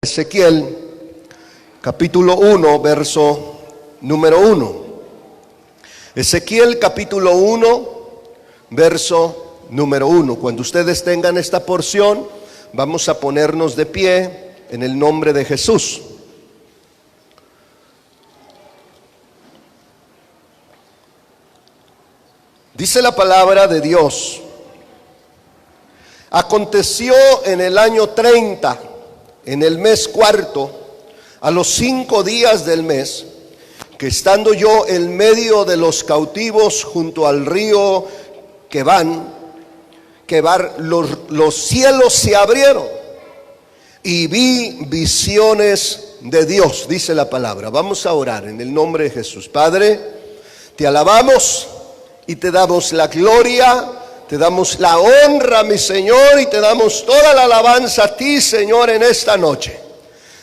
Ezequiel capítulo 1, verso número 1. Ezequiel capítulo 1, verso número 1. Cuando ustedes tengan esta porción, vamos a ponernos de pie en el nombre de Jesús. Dice la palabra de Dios: aconteció en el año 30, en el mes cuarto, a los 5 días del mes, que estando yo en medio de los cautivos junto al río Quebar, los cielos se abrieron y vi visiones de Dios, dice la palabra. Vamos a orar en el nombre de Jesús. Padre, te alabamos y te damos la gloria, te damos la honra, mi Señor, y te damos toda la alabanza a ti, Señor, en esta noche.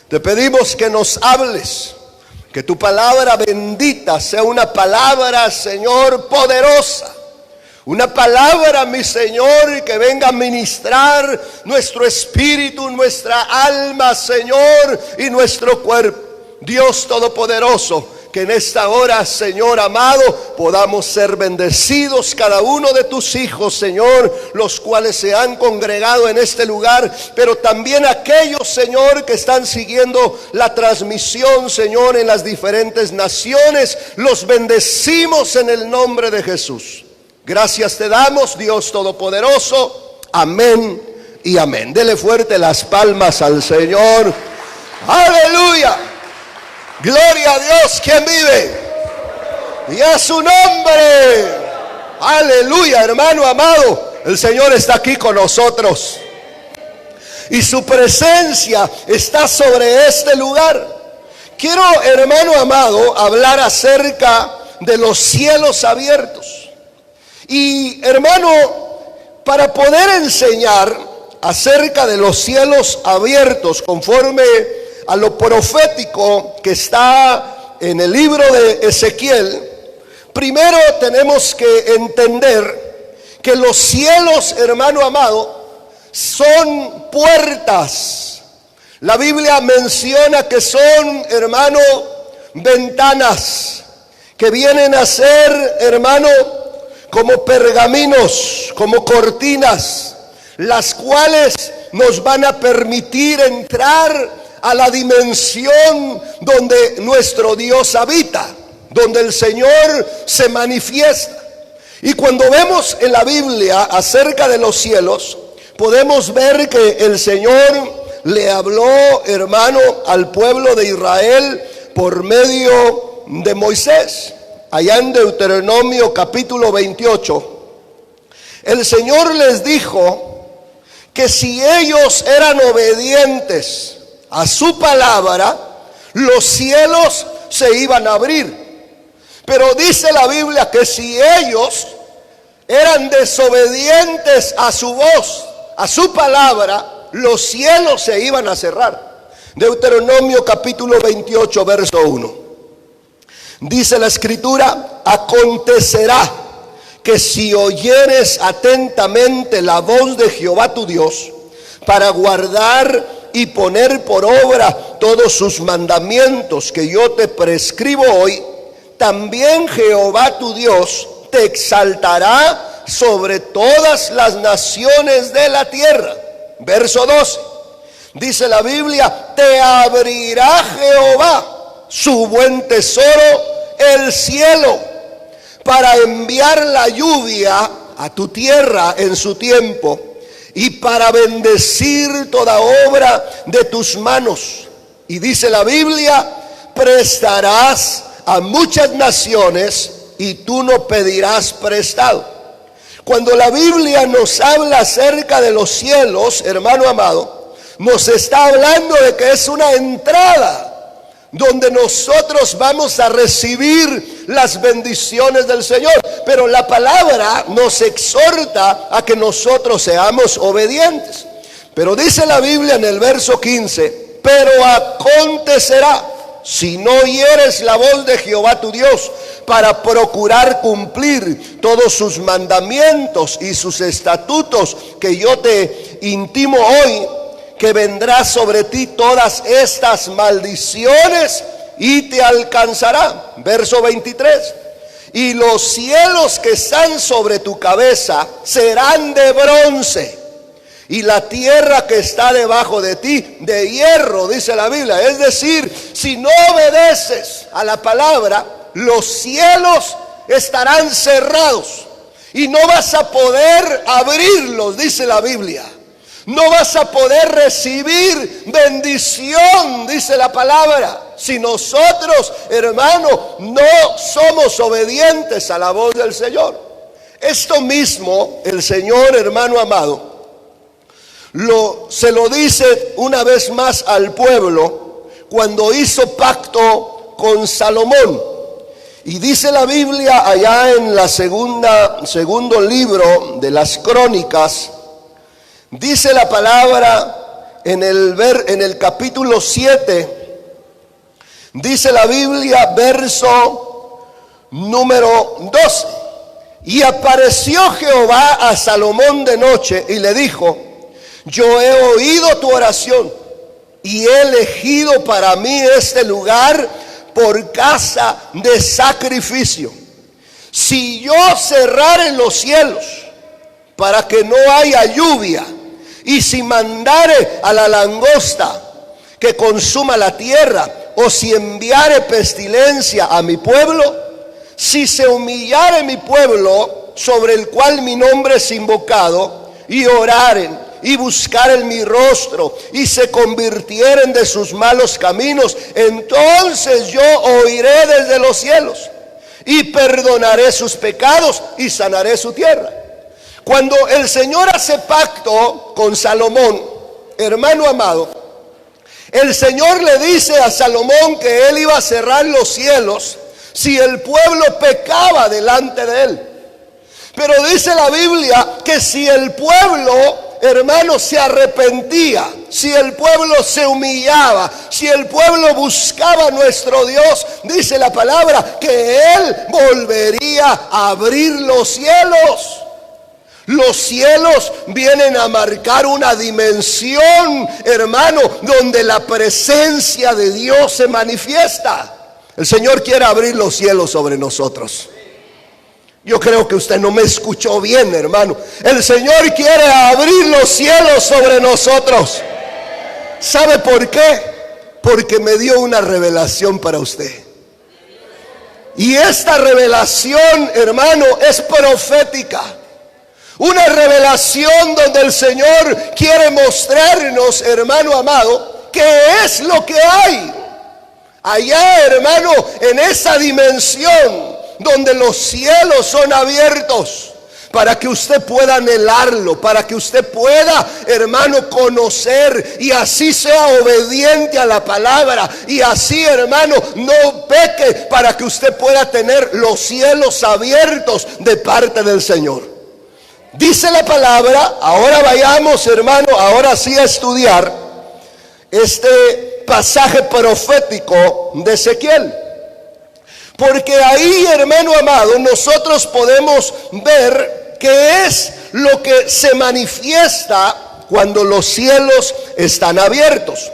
Te pedimos que nos hables, que tu palabra bendita sea una palabra, Señor, poderosa. Una palabra, mi Señor, que venga a ministrar nuestro espíritu, nuestra alma, Señor, y nuestro cuerpo. Dios Todopoderoso, que en esta hora, Señor amado, podamos ser bendecidos cada uno de tus hijos, Señor, los cuales se han congregado en este lugar, pero también aquellos, Señor, que están siguiendo la transmisión, Señor, en las diferentes naciones. Los bendecimos en el nombre de Jesús. Gracias te damos, Dios Todopoderoso. Amén y amén. Dele fuerte las palmas al Señor. Aleluya. Gloria a Dios, quien vive, y a su nombre. Aleluya, hermano amado, el Señor está aquí con nosotros y su presencia está sobre este lugar. Quiero, hermano amado, hablar acerca de los cielos abiertos. Y hermano, para poder enseñar acerca de los cielos abiertos conforme a lo profético que está en el libro de Ezequiel, primero tenemos que entender que los cielos, hermano amado, son puertas. La Biblia menciona que son, hermano, ventanas que vienen a ser, hermano, como pergaminos, como cortinas, las cuales nos van a permitir entrar a la dimensión donde nuestro Dios habita, donde el Señor se manifiesta. Y cuando vemos en la Biblia acerca de los cielos, podemos ver que el Señor le habló, hermano, al pueblo de Israel por medio de Moisés. Allá en Deuteronomio capítulo 28, el Señor les dijo que si ellos eran obedientes a su palabra, los cielos se iban a abrir. Pero dice la Biblia que si ellos eran desobedientes a su voz, a su palabra, los cielos se iban a cerrar. Deuteronomio capítulo 28, verso 1. Dice la escritura: acontecerá que si oyeres atentamente la voz de Jehová tu Dios, para guardar y poner por obra todos sus mandamientos que yo te prescribo hoy, también Jehová tu Dios te exaltará sobre todas las naciones de la tierra. Verso 12. Dice la Biblia: te abrirá Jehová su buen tesoro, el cielo, para enviar la lluvia a tu tierra en su tiempo, y para bendecir toda obra de tus manos. Y dice la Biblia: prestarás a muchas naciones y tú no pedirás prestado. Cuando la Biblia nos habla acerca de los cielos, hermano amado, nos está hablando de que es una entrada donde nosotros vamos a recibir las bendiciones del Señor. Pero la palabra nos exhorta a que nosotros seamos obedientes. Pero dice la Biblia en el verso 15: pero acontecerá, si no oyeres la voz de Jehová tu Dios, para procurar cumplir todos sus mandamientos y sus estatutos que yo te intimo hoy, que vendrá sobre ti todas estas maldiciones y te alcanzará. Verso 23. Y los cielos que están sobre tu cabeza serán de bronce, y la tierra que está debajo de ti de hierro, dice la Biblia. Es decir, si no obedeces a la palabra, los cielos estarán cerrados y no vas a poder abrirlos, dice la Biblia. No vas a poder recibir bendición, dice la palabra, si nosotros, hermano, no somos obedientes a la voz del Señor. Esto mismo el Señor, hermano amado, se lo dice una vez más al pueblo cuando hizo pacto con Salomón. Y dice la Biblia allá en la segundo libro de las Crónicas, dice la palabra en el capítulo 7, dice la Biblia, verso número 12. Y apareció Jehová a Salomón de noche y le dijo: yo he oído tu oración y he elegido para mí este lugar por casa de sacrificio. Si yo cerrare los cielos para que no haya lluvia, y si mandare a la langosta que consuma la tierra, o si enviare pestilencia a mi pueblo, si se humillare mi pueblo sobre el cual mi nombre es invocado, y oraren y buscaren mi rostro y se convirtieren de sus malos caminos, entonces yo oiré desde los cielos y perdonaré sus pecados y sanaré su tierra. Cuando el Señor hace pacto con Salomón, hermano amado, el Señor le dice a Salomón que él iba a cerrar los cielos si el pueblo pecaba delante de él. Pero dice la Biblia que si el pueblo, hermano, se arrepentía, si el pueblo se humillaba, si el pueblo buscaba a nuestro Dios, dice la palabra que Él volvería a abrir los cielos. Los cielos vienen a marcar una dimensión, hermano, donde la presencia de Dios se manifiesta. El Señor quiere abrir los cielos sobre nosotros. Yo creo que usted no me escuchó bien, hermano. El Señor quiere abrir los cielos sobre nosotros. ¿Sabe por qué? Porque me dio una revelación para usted. Y esta revelación, hermano, es profética. Una revelación donde el Señor quiere mostrarnos, hermano amado, qué es lo que hay allá, hermano, en esa dimensión donde los cielos son abiertos, para que usted pueda anhelarlo, para que usted pueda, hermano, conocer y así sea obediente a la palabra, y así, hermano, no peque, para que usted pueda tener los cielos abiertos de parte del Señor. Dice la palabra, ahora vayamos, hermano, ahora sí a estudiar este pasaje profético de Ezequiel. Porque ahí, hermano amado, nosotros podemos ver qué es lo que se manifiesta cuando los cielos están abiertos.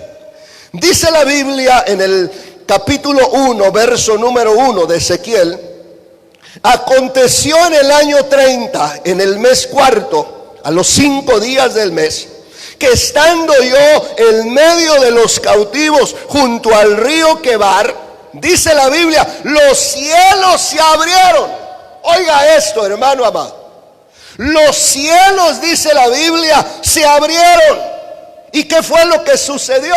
Dice la Biblia en el capítulo 1, verso número 1 de Ezequiel: aconteció en el año 30, en el mes cuarto, a los 5 días del mes, que estando yo en medio de los cautivos junto al río Quebar, dice la Biblia, los cielos se abrieron. Oiga esto, hermano amado. Los cielos, dice la Biblia, se abrieron. ¿Y qué fue lo que sucedió?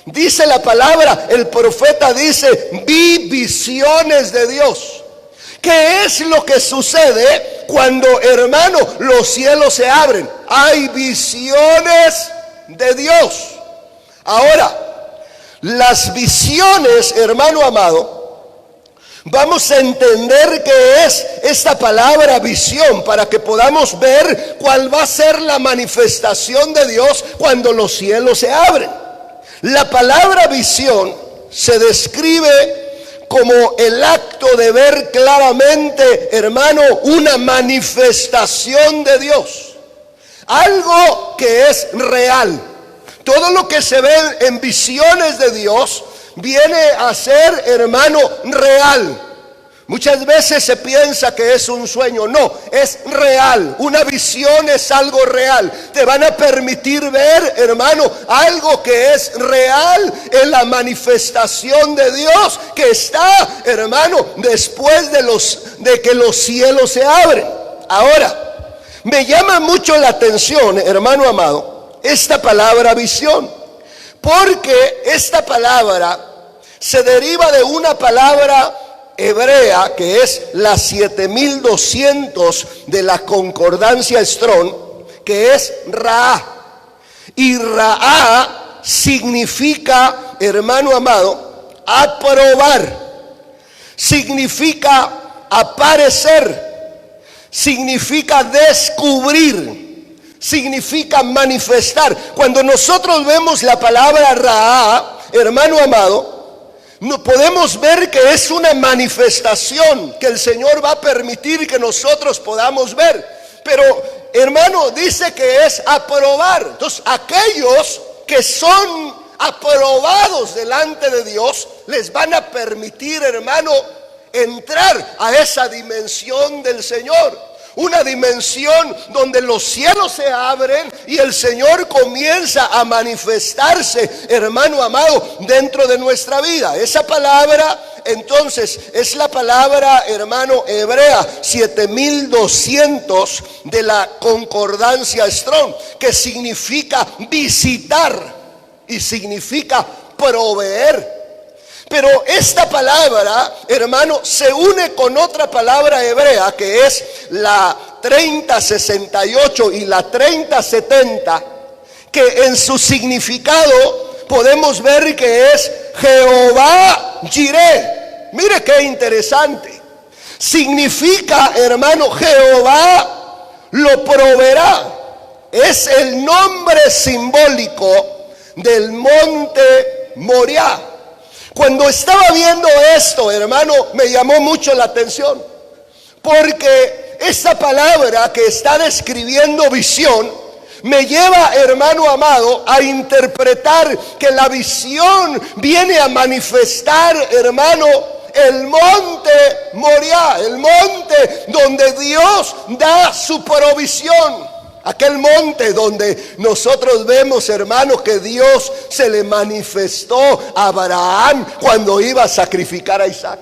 Dice la palabra, el profeta dice, vi visiones de Dios. ¿Qué es lo que sucede cuando, hermano, los cielos se abren? Hay visiones de Dios. Ahora, las visiones, hermano amado, vamos a entender qué es esta palabra visión, para que podamos ver cuál va a ser la manifestación de Dios cuando los cielos se abren. La palabra visión se describe como el acto de ver claramente, hermano, una manifestación de Dios. Algo que es real. Todo lo que se ve en visiones de Dios viene a ser, hermano, real. Muchas veces se piensa que es un sueño. No, es real. Una visión es algo real. Te van a permitir ver, hermano, algo que es real en la manifestación de Dios que está, hermano, después de que los cielos se abren. Ahora, me llama mucho la atención, hermano amado, esta palabra visión, porque esta palabra se deriva de una palabra hebrea que es la 7200 de la concordancia Strong, que es Ra. Y Ra significa, hermano amado, aprobar, significa aparecer, significa descubrir, significa manifestar. Cuando nosotros vemos la palabra Ra, hermano amado, no podemos ver que es una manifestación que el Señor va a permitir que nosotros podamos ver. Pero, hermano, dice que es aprobar. Entonces, aquellos que son aprobados delante de Dios, les van a permitir, hermano, entrar a esa dimensión del Señor. Una dimensión donde los cielos se abren y el Señor comienza a manifestarse, hermano amado, dentro de nuestra vida. Esa palabra, entonces, es la palabra, hermano, hebrea 7200 de la concordancia Strong, que significa visitar y significa proveer. Pero esta palabra, hermano, se une con otra palabra hebrea que es la 3068 y la 3070, que en su significado podemos ver que es Jehová Jireh. Mire qué interesante. Significa, hermano, Jehová lo proveerá. Es el nombre simbólico del monte Moriah. Cuando estaba viendo esto, hermano, me llamó mucho la atención, porque esta palabra que está describiendo visión me lleva, hermano amado, a interpretar que la visión viene a manifestar, hermano, el monte Moriah, el monte donde Dios da su provisión. Aquel monte donde nosotros vemos, hermano, que Dios se le manifestó a Abraham cuando iba a sacrificar a Isaac.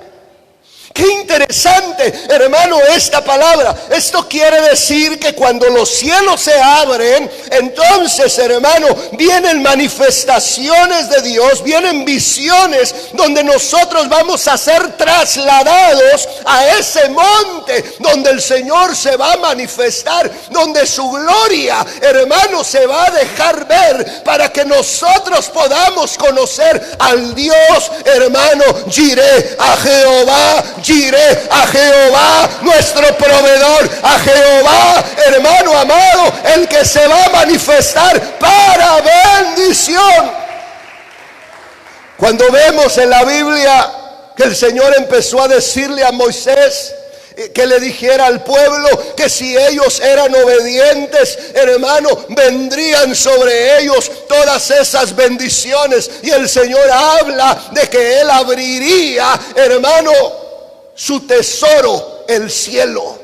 Qué interesante, hermano, esta palabra. Esto quiere decir que cuando los cielos se abren, entonces, hermano, vienen manifestaciones de Dios, vienen visiones donde nosotros vamos a ser trasladados a ese monte donde el Señor se va a manifestar, donde su gloria, hermano, se va a dejar ver para que nosotros podamos conocer al Dios, hermano, Jireh, a Jehová Jireh, a Jehová nuestro proveedor, a Jehová, hermano amado, el que se va a manifestar para bendición. Cuando vemos en la Biblia que el Señor empezó a decirle a Moisés que le dijera al pueblo que si ellos eran obedientes, hermano, vendrían sobre ellos todas esas bendiciones. Y el Señor habla de que Él abriría, hermano, su tesoro, el cielo.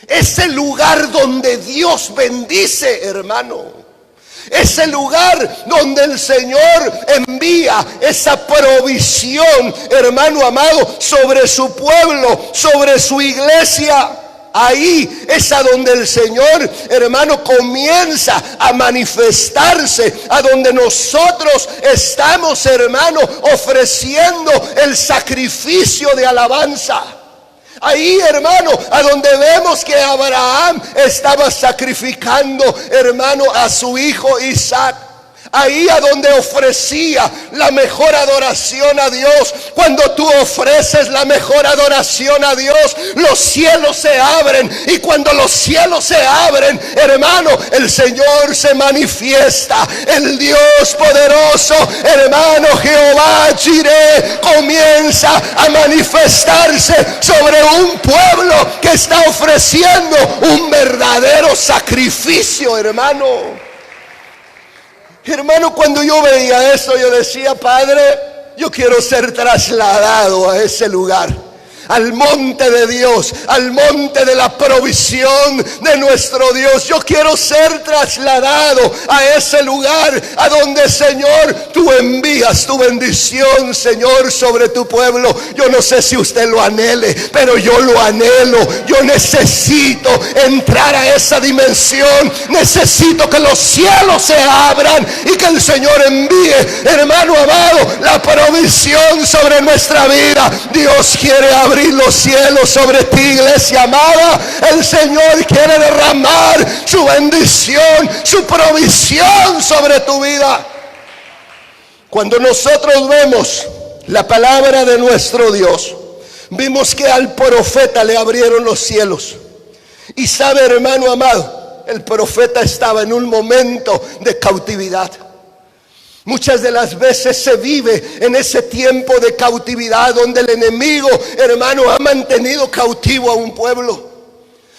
Es el lugar donde Dios bendice, hermano. Es el lugar donde el Señor envía esa provisión, hermano amado, sobre su pueblo, sobre su iglesia. Ahí es a donde el Señor, hermano, comienza a manifestarse, a donde nosotros estamos, hermano, ofreciendo el sacrificio de alabanza. Ahí, hermano, a donde vemos que Abraham estaba sacrificando, hermano, a su hijo Isaac. Ahí a donde ofrecía la mejor adoración a Dios. Cuando tú ofreces la mejor adoración a Dios, los cielos se abren. Y cuando los cielos se abren, hermano, el Señor se manifiesta. El Dios poderoso, hermano, Jehová Jireh, comienza a manifestarse sobre un pueblo que está ofreciendo un verdadero sacrificio, hermano. Hermano, cuando yo veía eso, yo decía: Padre, yo quiero ser trasladado a ese lugar, al monte de Dios, al monte de la provisión de nuestro Dios. Yo quiero ser trasladado a ese lugar a donde, Señor, tú envías tu bendición, Señor, sobre tu pueblo. Yo no sé si usted lo anhele, pero yo lo anhelo. Yo necesito entrar a esa dimensión. Necesito que los cielos se abran y que el Señor envíe, hermano amado, la provisión sobre nuestra vida. Dios quiere abrir los cielos sobre ti, iglesia amada. El Señor quiere derramar su bendición, su provisión sobre tu vida. Cuando nosotros vemos la palabra de nuestro Dios, vimos que al profeta le abrieron los cielos. Y sabe, hermano amado, el profeta estaba en un momento de cautividad. Muchas de las veces se vive en ese tiempo de cautividad donde el enemigo, hermano, ha mantenido cautivo a un pueblo.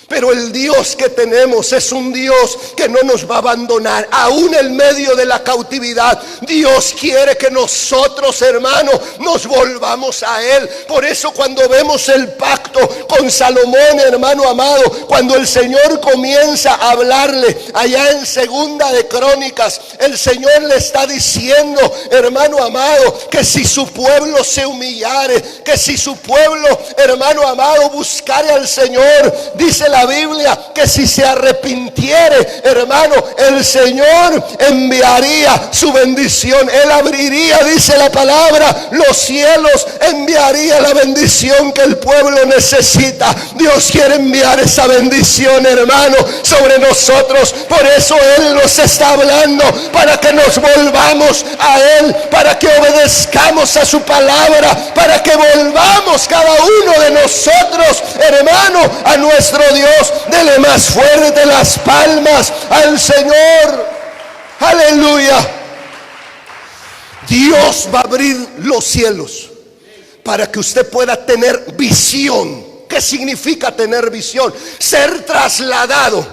Pero el Dios que tenemos es un Dios que no nos va a abandonar, aún en medio de la cautividad. Dios quiere que nosotros, hermano, nos volvamos a Él. Por eso cuando vemos el pacto con Salomón, hermano amado, cuando el Señor comienza a hablarle allá en Segunda de Crónicas, el Señor le está diciendo, hermano amado, que si su pueblo se humillare, que si su pueblo, hermano amado, buscare al Señor, dice la Biblia que si se arrepintiere, hermano, el Señor enviaría su bendición. Él abriría, dice la palabra, los cielos, enviaría la bendición que el pueblo necesita. Dios quiere enviar esa bendición, hermano, sobre nosotros. Por eso Él nos está hablando, para que nos volvamos a Él, para que obedezcamos a su palabra, para que volvamos cada uno de nosotros, hermano, a nuestro Dios. Dele más fuerte las palmas al Señor. Aleluya. Dios va a abrir los cielos para que usted pueda tener visión. ¿Qué significa tener visión? Ser trasladado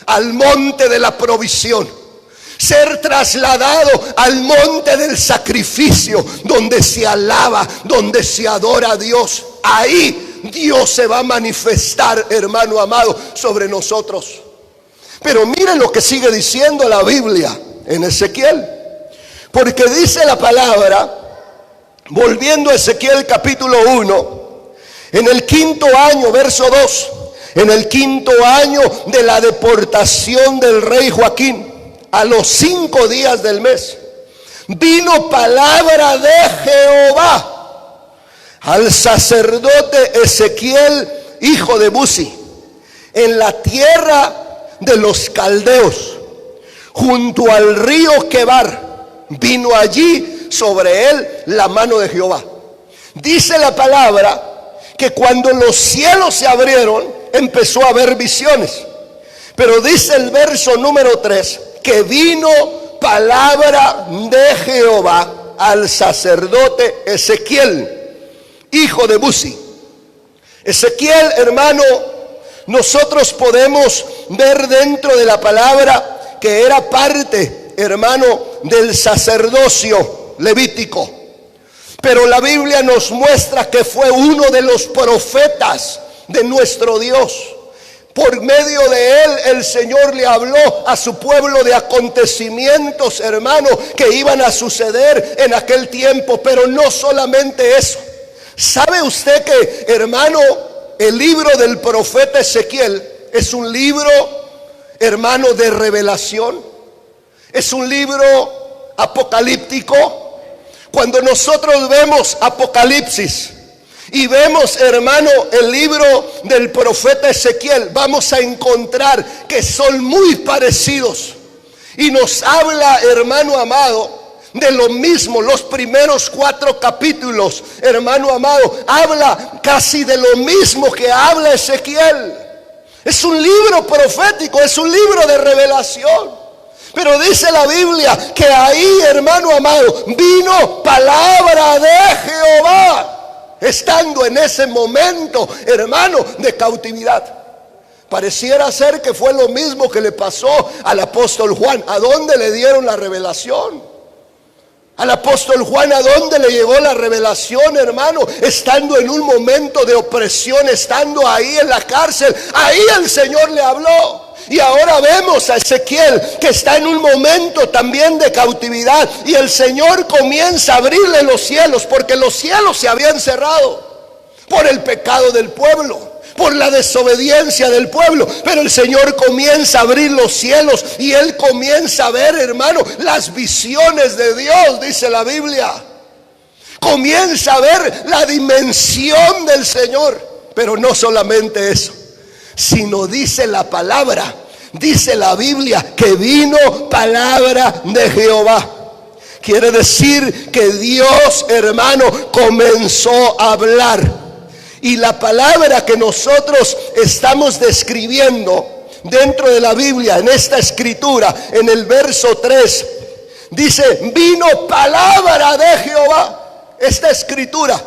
al monte de la provisión, ser trasladado al monte del sacrificio, donde se alaba, donde se adora a Dios. Ahí Dios se va a manifestar, hermano amado, sobre nosotros. Pero mire lo que sigue diciendo la Biblia en Ezequiel. Porque dice la palabra, volviendo a Ezequiel capítulo 1, en el 5.º año, verso 2, en el 5.º año de la deportación del rey Joaquín, a los 5 días del mes, vino palabra de Jehová al sacerdote Ezequiel, hijo de Buzi, en la tierra de los caldeos, junto al río Quebar. Vino allí sobre él la mano de Jehová. Dice la palabra que cuando los cielos se abrieron, empezó a haber visiones. Pero dice el verso número 3 que vino palabra de Jehová al sacerdote Ezequiel, hijo de Buzi. Ezequiel, hermano, nosotros podemos ver dentro de la palabra que era parte, hermano, del sacerdocio levítico. Pero la Biblia nos muestra que fue uno de los profetas de nuestro Dios. Por medio de él, el Señor le habló a su pueblo de acontecimientos, hermano, que iban a suceder en aquel tiempo. Pero no solamente eso. ¿Sabe usted que, hermano, el libro del profeta Ezequiel es un libro, hermano, de revelación? Es un libro apocalíptico. Cuando nosotros vemos Apocalipsis y vemos, hermano, el libro del profeta Ezequiel, vamos a encontrar que son muy parecidos. Y nos habla, hermano amado, de lo mismo. Los primeros 4 capítulos, hermano amado, habla casi de lo mismo que habla Ezequiel. Es un libro profético, es un libro de revelación. Pero dice la Biblia que ahí, hermano amado, vino palabra de Jehová, estando en ese momento, hermano, de cautividad. Pareciera ser que fue lo mismo que le pasó al apóstol Juan. ¿A dónde le dieron la revelación? Al apóstol Juan, ¿a dónde le llegó la revelación, hermano? Estando en un momento de opresión, estando ahí en la cárcel, ahí el Señor le habló. Y ahora vemos a Ezequiel que está en un momento también de cautividad, y el Señor comienza a abrirle los cielos, porque los cielos se habían cerrado por el pecado del pueblo, por la desobediencia del pueblo. Pero el Señor comienza a abrir los cielos y él comienza a ver, hermano, las visiones de Dios, dice la Biblia. Comienza a ver la dimensión del Señor. Pero no solamente eso, sino dice la palabra, dice la Biblia, que vino palabra de Jehová. Quiere decir que Dios, hermano, comenzó a hablar. Y la palabra que nosotros estamos describiendo dentro de la Biblia, en esta escritura, en el verso 3, dice, vino palabra de Jehová. Esta escritura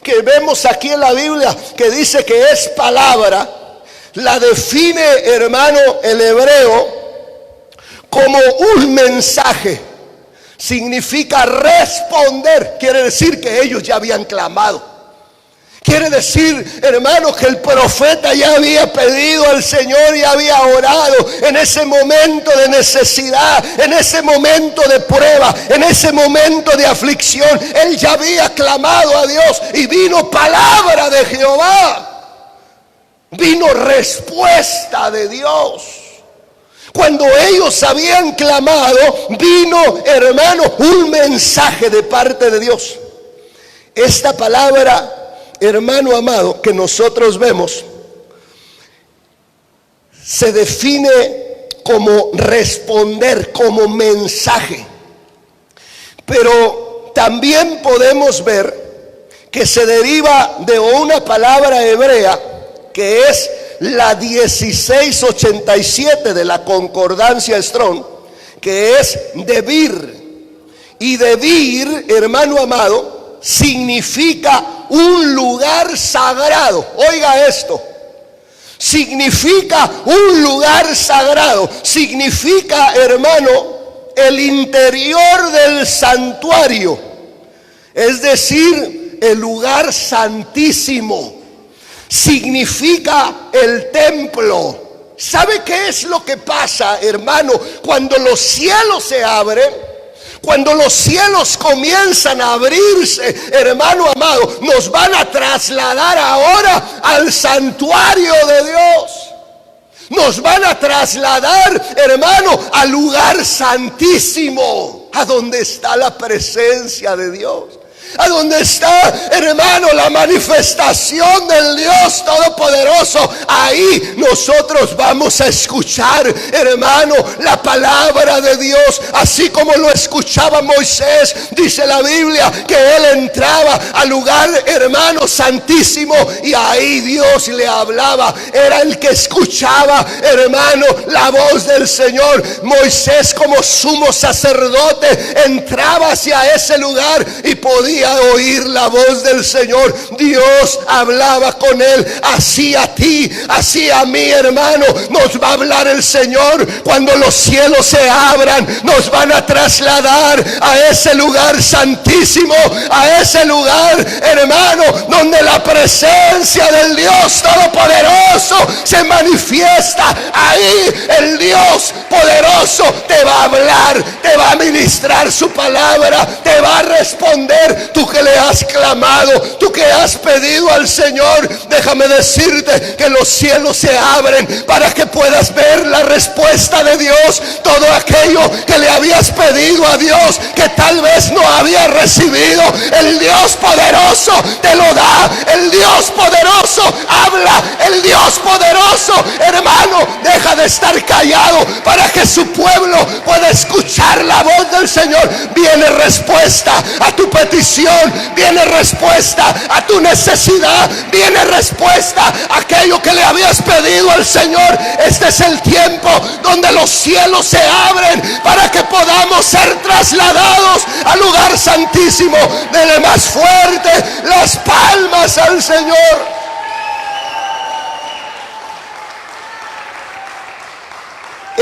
que vemos aquí en la Biblia, que dice que es palabra, la define, hermano, el hebreo como un mensaje. Significa responder. Quiere decir que ellos ya habían clamado. Quiere decir, hermano, que el profeta ya había pedido al Señor y había orado en ese momento de necesidad, en ese momento de prueba, en ese momento de aflicción. Él ya había clamado a Dios y vino palabra de Jehová. Vino respuesta de Dios. Cuando ellos habían clamado, vino, hermano, un mensaje de parte de Dios. Esta palabra, hermano amado, que nosotros vemos, se define como responder, como mensaje. Pero también podemos ver que se deriva de una palabra hebrea que es la 1687 de la concordancia Strong, que es debir. Y debir, hermano amado, significa un lugar sagrado. Oiga esto. Significa un lugar sagrado. Significa, hermano, el interior del santuario. Es decir, el lugar santísimo. Significa el templo. ¿Sabe qué es lo que pasa, hermano? Cuando los cielos se abren, cuando los cielos comienzan a abrirse, hermano amado, nos van a trasladar ahora al santuario de Dios. Nos van a trasladar, hermano, al lugar santísimo, a donde está la presencia de Dios. A donde está, hermano, la manifestación del Dios Todopoderoso. Ahí nosotros vamos a escuchar, hermano, la palabra de Dios, así como lo escuchaba Moisés. Dice la Biblia que él entraba al lugar, hermano, santísimo, y ahí Dios le hablaba. Era el que escuchaba, hermano, la voz del Señor. Moisés, como sumo sacerdote, entraba hacia ese lugar y podía oír la voz del Señor. Dios hablaba con él. Así a ti, así a mí, hermano, nos va a hablar el Señor. Cuando los cielos se abran, nos van a trasladar a ese lugar santísimo, a ese lugar, hermano, donde la presencia del Dios Todopoderoso se manifiesta. Ahí el Dios poderoso te va a hablar, te va a ministrar su palabra, te va a responder. Tú que le has clamado, tú que has pedido al Señor, déjame decirte que los cielos se abren para que puedas ver la respuesta de Dios. Todo aquello que le habías pedido a Dios, que tal vez no había recibido, el Dios poderoso te lo da. El Dios poderoso habla. El Dios poderoso, hermano, deja de estar callado para que su pueblo pueda escuchar la voz del Señor. Viene respuesta a tu petición, viene respuesta a tu necesidad, viene respuesta a aquello que le habías pedido al Señor. Este es el tiempo donde los cielos se abren para que podamos ser trasladados al lugar santísimo. Dele más fuerte las palmas al Señor.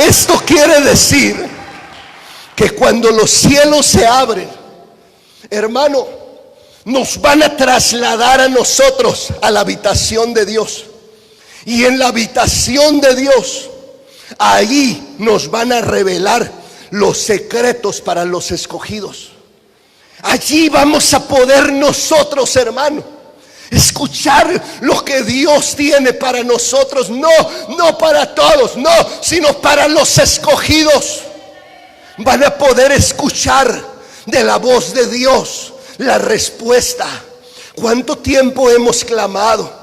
Esto quiere decir que cuando los cielos se abren, hermano, nos van a trasladar a nosotros a la habitación de Dios. Y en la habitación de Dios, ahí nos van a revelar los secretos para los escogidos. Allí vamos a poder nosotros, hermano, escuchar lo que Dios tiene para nosotros. No para todos, no, sino para los escogidos. Van a poder escuchar de la voz de Dios la respuesta. ¿Cuánto tiempo hemos clamado?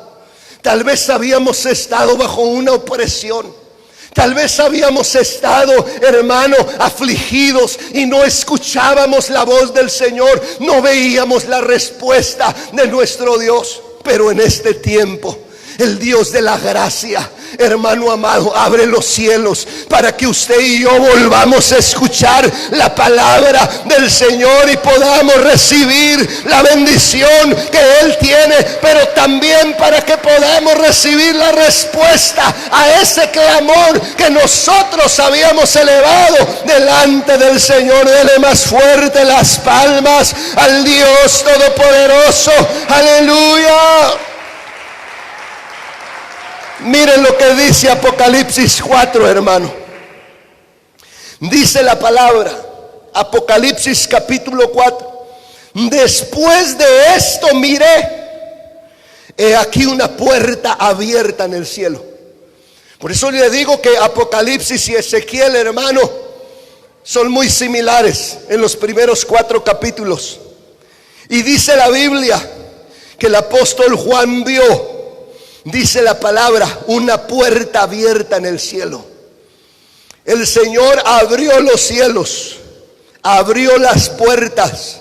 Tal vez habíamos estado bajo una opresión. Tal vez habíamos estado, hermano, afligidos y no escuchábamos la voz del Señor. No veíamos la respuesta de nuestro Dios. Pero en este tiempo, el Dios de la gracia, hermano amado, abre los cielos para que usted y yo volvamos a escuchar la palabra del Señor y podamos recibir la bendición que Él tiene, pero también para que podamos recibir la respuesta a ese clamor que nosotros habíamos elevado delante del Señor. Dele más fuerte las palmas al Dios Todopoderoso. Aleluya. Miren lo que dice Apocalipsis 4, hermano. Dice la palabra, Apocalipsis capítulo 4: después de esto miré, he aquí una puerta abierta en el cielo. Por eso le digo que Apocalipsis y Ezequiel, hermano, son muy similares en los primeros 4 capítulos. Y dice la Biblia que el apóstol Juan vio, dice la palabra, una puerta abierta en el cielo. El Señor abrió los cielos, abrió las puertas.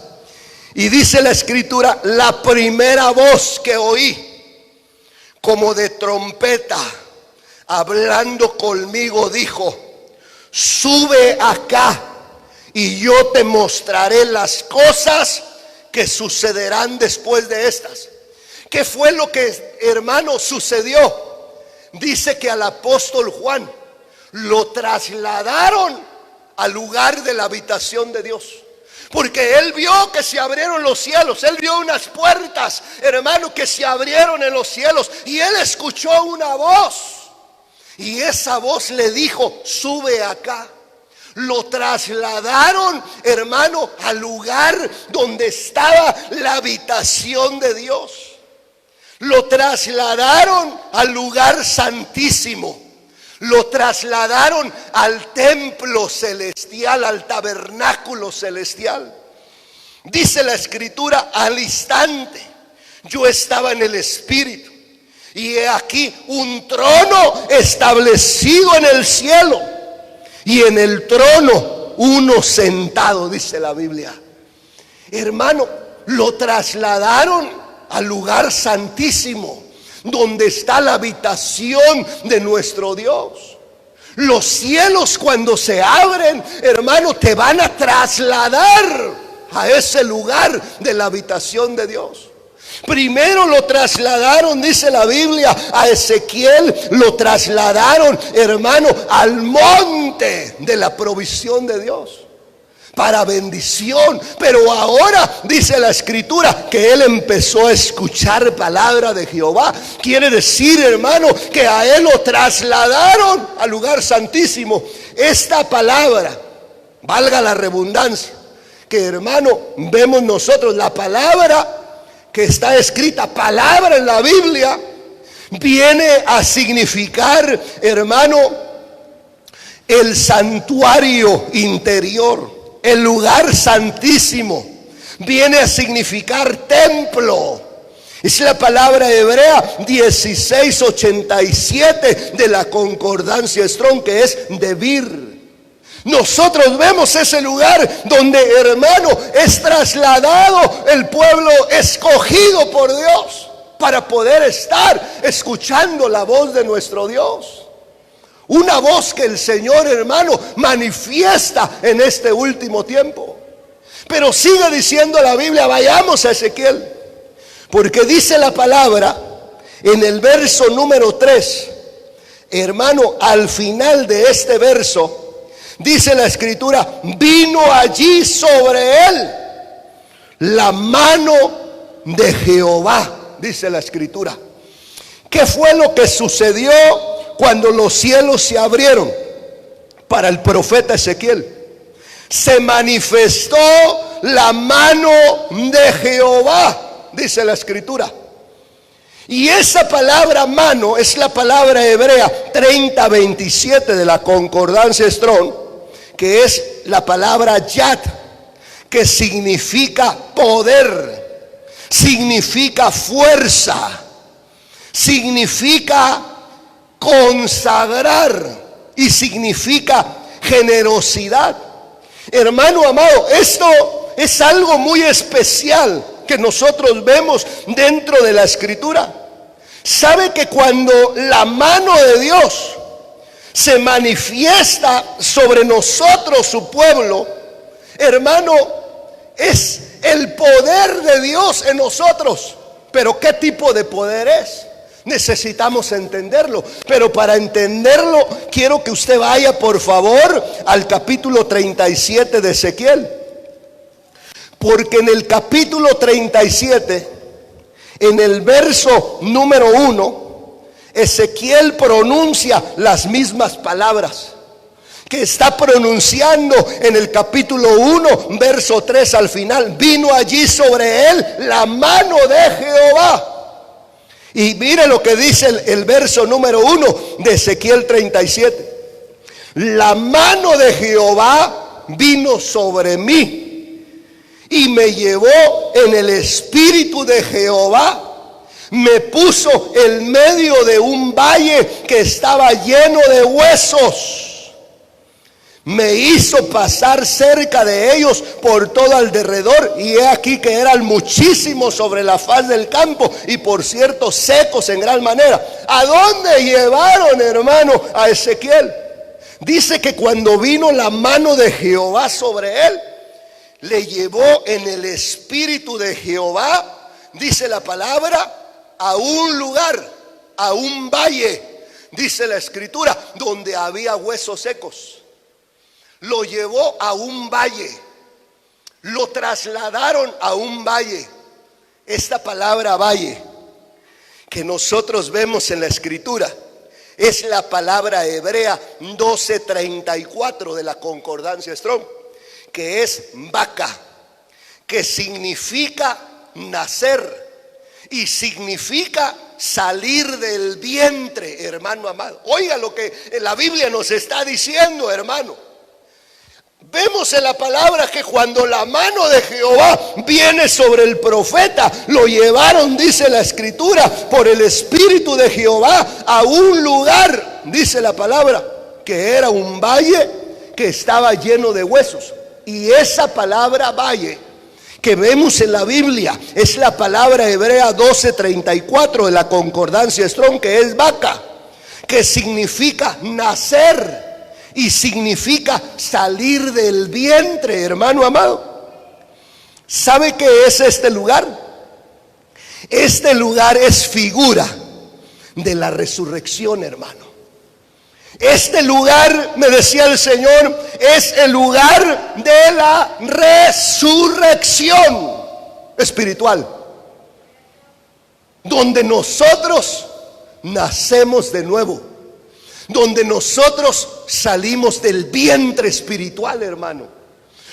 Y dice la Escritura, la primera voz que oí, como de trompeta, hablando conmigo, dijo: sube acá y yo te mostraré las cosas que sucederán después de estas. ¿Qué fue lo que, hermano, sucedió? Dice que al apóstol Juan lo trasladaron al lugar de la habitación de Dios, porque él vio que se abrieron los cielos. Él vio unas puertas, hermano, que se abrieron en los cielos, y él escuchó una voz, y esa voz le dijo: sube acá. Lo trasladaron, hermano, al lugar donde estaba la habitación de Dios. Lo trasladaron al lugar santísimo. Lo trasladaron al templo celestial, al tabernáculo celestial. Dice la Escritura, al instante yo estaba en el Espíritu, y he aquí un trono establecido en el cielo, y en el trono uno sentado, dice la Biblia. Hermano, lo trasladaron al lugar santísimo, donde está la habitación de nuestro Dios. Los cielos, cuando se abren, hermano, te van a trasladar a ese lugar de la habitación de Dios. Primero lo trasladaron, dice la Biblia, a Ezequiel, lo trasladaron, hermano, al monte de la provisión de Dios, para bendición. Pero ahora dice la Escritura que él empezó a escuchar palabra de Jehová. Quiere decir, hermano, que a él lo trasladaron al lugar santísimo. Esta palabra, valga la redundancia, que, hermano, vemos nosotros, la palabra que está escrita, palabra en la Biblia, viene a significar, hermano, el santuario interior, el lugar santísimo. Viene a significar templo. Es la palabra hebrea 1687 de la concordancia Strong, que es Debir. Nosotros vemos ese lugar donde, hermano, es trasladado el pueblo escogido por Dios para poder estar escuchando la voz de nuestro Dios. Una voz que el Señor, hermano, manifiesta en este último tiempo. Pero sigue diciendo la Biblia, vayamos a Ezequiel, porque dice la palabra en el verso número 3: Hermano, al final de este verso, dice la escritura, vino allí sobre él la mano de Jehová, dice la escritura. ¿Qué fue lo que sucedió cuando los cielos se abrieron para el profeta Ezequiel? Se manifestó la mano de Jehová, dice la escritura. Y esa palabra mano es la palabra hebrea 30:27 de la concordancia Strong, que es la palabra yad, que significa poder, significa fuerza, significa consagrar y significa generosidad. Hermano amado, esto es algo muy especial que nosotros vemos dentro de la escritura. Sabe que cuando la mano de Dios se manifiesta sobre nosotros, su pueblo, hermano, es el poder de Dios en nosotros. Pero ¿qué tipo de poder es? Necesitamos entenderlo. Pero para entenderlo, quiero que usted vaya por favor al capítulo 37 de Ezequiel. Porque en el capítulo 37, en el verso número 1, Ezequiel pronuncia las mismas palabras que está pronunciando en el capítulo 1, verso 3 al final. Vino allí sobre él la mano de Jehová. Y mire lo que dice el verso número 1 de Ezequiel 37. La mano de Jehová vino sobre mí y me llevó en el espíritu de Jehová, me puso en medio de un valle que estaba lleno de huesos, me hizo pasar cerca de ellos por todo alrededor, y he aquí que eran muchísimos sobre la faz del campo, y por cierto secos en gran manera. ¿A dónde llevaron, hermano, a Ezequiel? Dice que cuando vino la mano de Jehová sobre él, le llevó en el espíritu de Jehová, dice la palabra, a un lugar, a un valle, dice la escritura, donde había huesos secos. Lo llevó a un valle, lo trasladaron a un valle. Esta palabra valle que nosotros vemos en la escritura es la palabra hebrea 12:34 de la concordancia Strong, que es vaca, que significa nacer y significa salir del vientre, hermano amado. Oiga lo que la Biblia nos está diciendo, hermano. Vemos en la palabra que cuando la mano de Jehová viene sobre el profeta, lo llevaron, dice la escritura, por el espíritu de Jehová a un lugar, dice la palabra, que era un valle que estaba lleno de huesos. Y esa palabra valle que vemos en la Biblia es la palabra hebrea 12:34 de la concordancia Strong, que es vaca, que significa nacer y significa salir del vientre, hermano amado. ¿Sabe qué es este lugar? Este lugar es figura de la resurrección, hermano. Este lugar, me decía el Señor, es el lugar de la resurrección espiritual, donde nosotros nacemos de nuevo, donde nosotros salimos del vientre espiritual, hermano.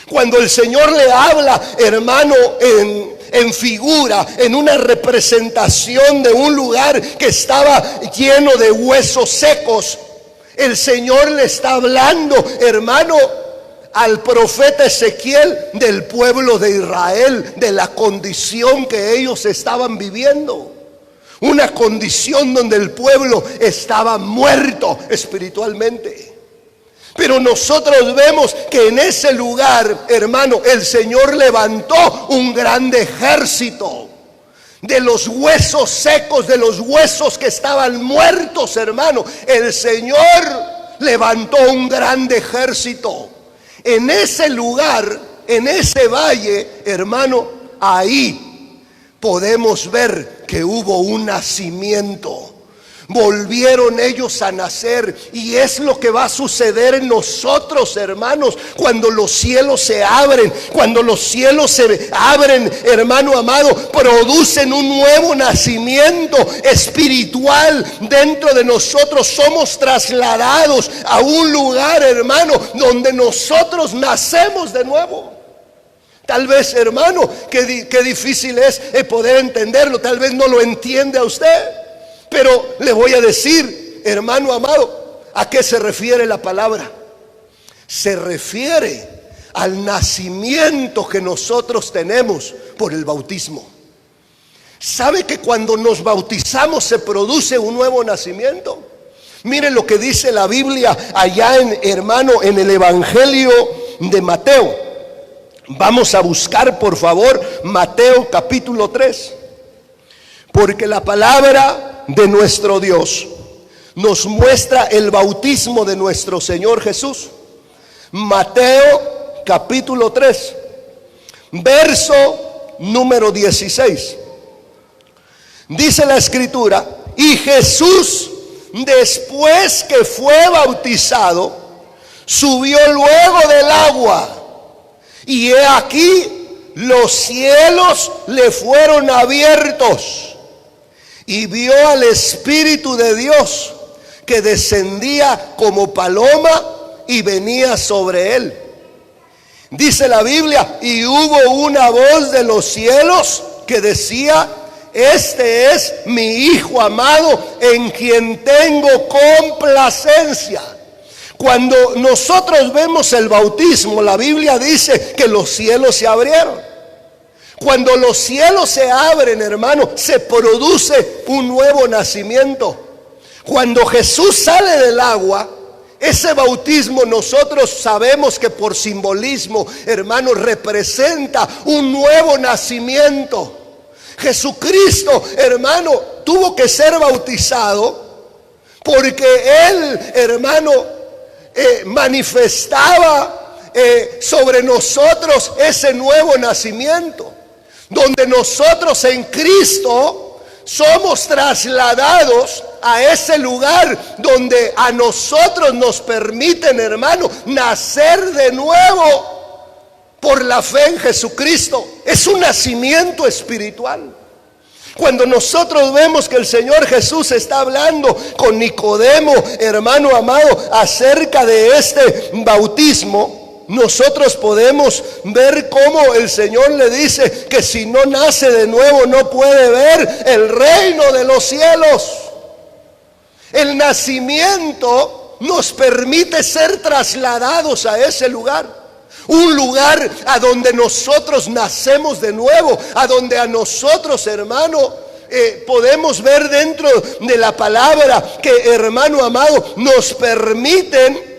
Cuando el Señor le habla, hermano, en figura, en una representación de un lugar que estaba lleno de huesos secos, el Señor le está hablando, hermano, al profeta Ezequiel del pueblo de Israel, de la condición que ellos estaban viviendo. Una condición donde el pueblo estaba muerto espiritualmente. Pero nosotros vemos que en ese lugar, hermano, el Señor levantó un grande ejército de los huesos secos, de los huesos que estaban muertos, hermano. El Señor levantó un grande ejército. En ese lugar, en ese valle, hermano, ahí podemos ver que hubo un nacimiento. volvieron ellos a nacer. Y es lo que va a suceder en nosotros, hermanos, cuando los cielos se abren. Cuando los cielos se abren, hermano amado, producen un nuevo nacimiento espiritual dentro de nosotros. Somos trasladados a un lugar, hermano, donde nosotros nacemos de nuevo. Tal vez, hermano, qué difícil es poder entenderlo. Tal vez no lo entiende a usted. Pero le voy a decir, hermano amado, ¿a qué se refiere la palabra? Se refiere al nacimiento que nosotros tenemos por el bautismo. ¿Sabe que cuando nos bautizamos se produce un nuevo nacimiento? Miren lo que dice la Biblia allá hermano, en el Evangelio de Mateo. Vamos a buscar, por favor, Mateo capítulo 3. Porque la palabra de nuestro Dios nos muestra el bautismo de nuestro Señor Jesús. Mateo capítulo 3, verso número 16. Dice la escritura: y Jesús, después que fue bautizado, subió luego del agua, y he aquí los cielos le fueron abiertos, y vio al Espíritu de Dios que descendía como paloma y venía sobre él. Dice la Biblia: y hubo una voz de los cielos que decía: este es mi Hijo amado, en quien tengo complacencia. Cuando nosotros vemos el bautismo, la Biblia dice que los cielos se abrieron. Cuando los cielos se abren, hermano, se produce un nuevo nacimiento. Cuando Jesús sale del agua, ese bautismo nosotros sabemos que por simbolismo, hermano, representa un nuevo nacimiento. Jesucristo, hermano, tuvo que ser bautizado porque Él, hermano, manifestaba sobre nosotros ese nuevo nacimiento, donde nosotros en Cristo somos trasladados a ese lugar donde a nosotros nos permiten, hermano, nacer de nuevo por la fe en Jesucristo. Es un nacimiento espiritual. Cuando nosotros vemos que el Señor Jesús está hablando con Nicodemo, hermano amado, acerca de este bautismo, nosotros podemos ver cómo el Señor le dice que si no nace de nuevo no puede ver el reino de los cielos. El nacimiento nos permite ser trasladados a ese lugar. Un lugar a donde nosotros nacemos de nuevo, a donde a nosotros, hermano, podemos ver dentro de la palabra que, hermano amado, nos permiten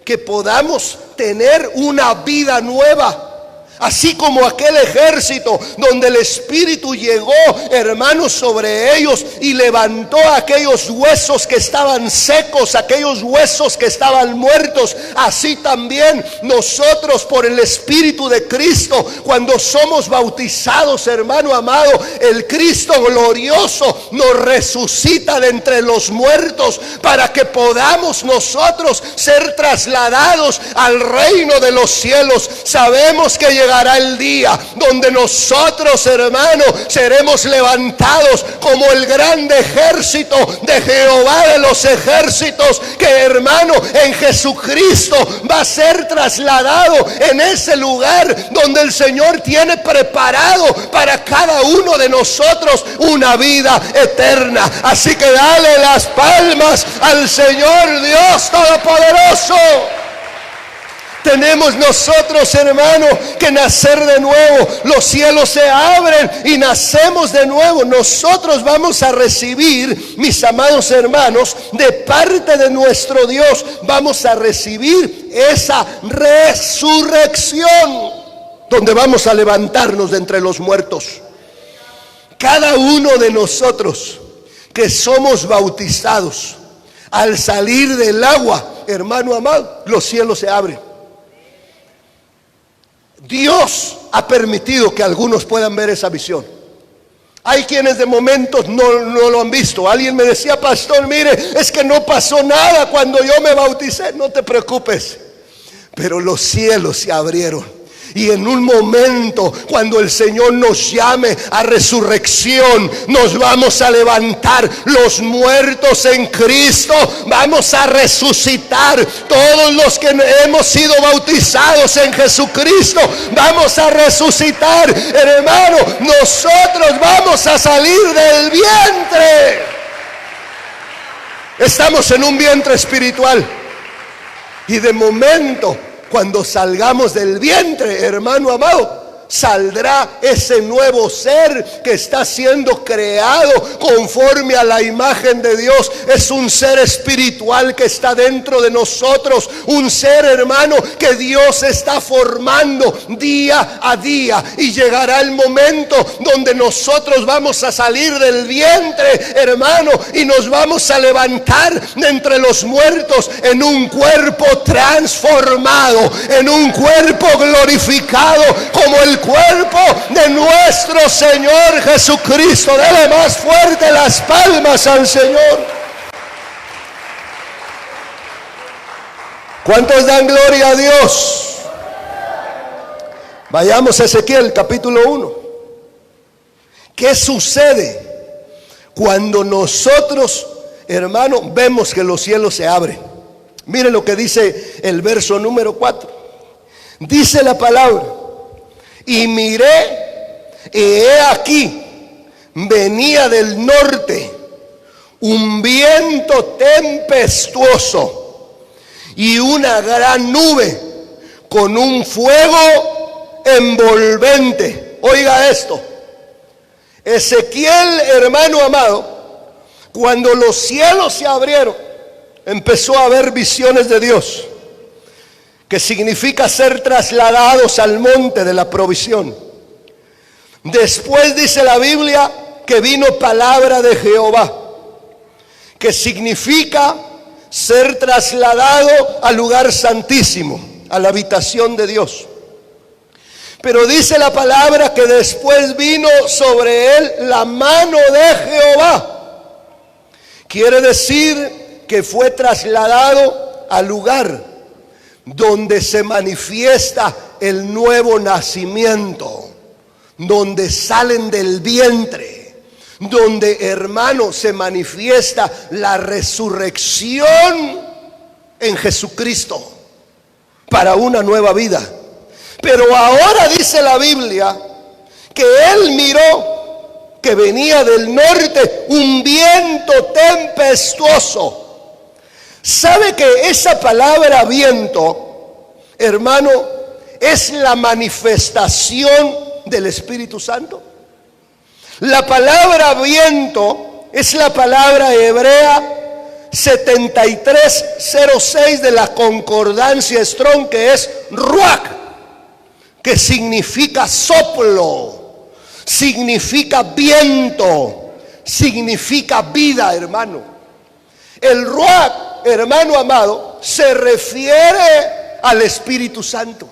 que podamos tener una vida nueva. Así como aquel ejército donde el Espíritu llegó, hermanos, sobre ellos y levantó aquellos huesos que estaban secos, aquellos huesos que estaban muertos. Así también nosotros, por el Espíritu de Cristo, cuando somos bautizados, hermano amado, el Cristo glorioso nos resucita de entre los muertos para que podamos nosotros ser trasladados al reino de los cielos. Sabemos que llegará el día donde nosotros, hermanos, seremos levantados como el grande ejército de Jehová de los ejércitos, que, hermano, en Jesucristo va a ser trasladado en ese lugar donde el Señor tiene preparado para cada uno de nosotros una vida eterna. Así que dale las palmas al Señor Dios Todopoderoso. Tenemos nosotros, hermano, que nacer de nuevo. Los cielos se abren y nacemos de nuevo. Nosotros vamos a recibir, mis amados hermanos, de parte de nuestro Dios, vamos a recibir esa resurrección, donde vamos a levantarnos de entre los muertos. Cada uno de nosotros que somos bautizados, al salir del agua, hermano amado, los cielos se abren. Dios ha permitido que algunos puedan ver esa visión. Hay quienes de momentos no lo han visto. Alguien me decía: pastor, mire, es que no pasó nada cuando yo me bauticé. No te preocupes, pero los cielos se abrieron. Y en un momento, cuando el Señor nos llame a resurrección, nos vamos a levantar los muertos en Cristo. Vamos a resucitar. Todos los que hemos sido bautizados en Jesucristo, vamos a resucitar. Hermano, nosotros vamos a salir del vientre. Estamos en un vientre espiritual. Y de momento, cuando salgamos del vientre, hermano amado, saldrá ese nuevo ser que está siendo creado conforme a la imagen de Dios. Es un ser espiritual que está dentro de nosotros, un ser, hermano, que Dios está formando día a día. Y llegará el momento donde nosotros vamos a salir del vientre, hermano, y nos vamos a levantar de entre los muertos en un cuerpo transformado, en un cuerpo glorificado como el cuerpo de nuestro Señor Jesucristo. Dele más fuerte las palmas al Señor. ¿Cuántos dan gloria a Dios? Vayamos a Ezequiel capítulo 1. ¿Qué sucede cuando nosotros, hermano, vemos que los cielos se abren? Miren lo que dice el verso número 4. Dice la palabra: y miré, y he aquí, venía del norte un viento tempestuoso y una gran nube con un fuego envolvente. Oiga esto. Ezequiel, hermano amado, cuando los cielos se abrieron, empezó a ver visiones de Dios, que significa ser trasladados al monte de la provisión. Después dice la Biblia que vino palabra de Jehová, que significa ser trasladado al lugar santísimo, a la habitación de Dios. Pero dice la palabra que después vino sobre él la mano de Jehová. Quiere decir que fue trasladado al lugar donde se manifiesta el nuevo nacimiento, donde salen del vientre, donde, hermano, se manifiesta la resurrección en Jesucristo para una nueva vida. Pero ahora dice la Biblia que él miró que venía del norte un viento tempestuoso. ¿Sabe que esa palabra viento, hermano, es la manifestación del Espíritu Santo? La palabra viento es la palabra hebrea 7306 de la concordancia Strong, que es ruach, que significa soplo, significa viento, significa vida, hermano. El ruach, hermano amado, se refiere al Espíritu Santo.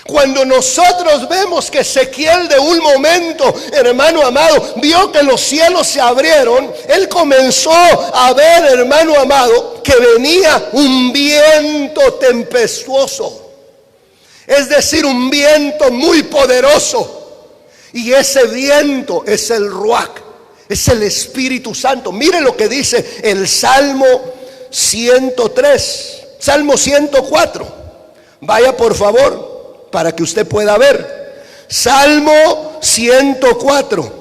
Cuando nosotros vemos que Ezequiel de un momento, hermano amado, vio que los cielos se abrieron, él comenzó a ver, hermano amado, que venía un viento tempestuoso. Es decir, un viento muy poderoso. Y ese viento es el ruach, es el Espíritu Santo. Mire lo que dice el Salmo 103, Salmo 104. Vaya por favor, para que usted pueda ver. Salmo 104,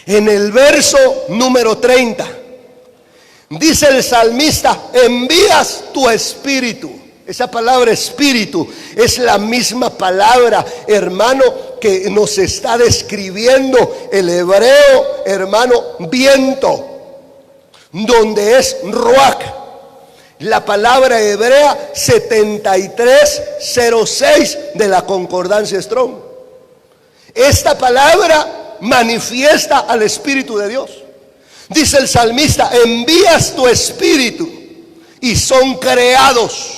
en el verso número 30. Dice el salmista: envías tu espíritu. Esa palabra espíritu es la misma palabra, hermano, que nos está describiendo el hebreo, hermano, viento, donde es ruach. La palabra hebrea 7306 de la concordancia Strong. Esta palabra manifiesta al Espíritu de Dios. Dice el salmista: envías tu espíritu y son creados,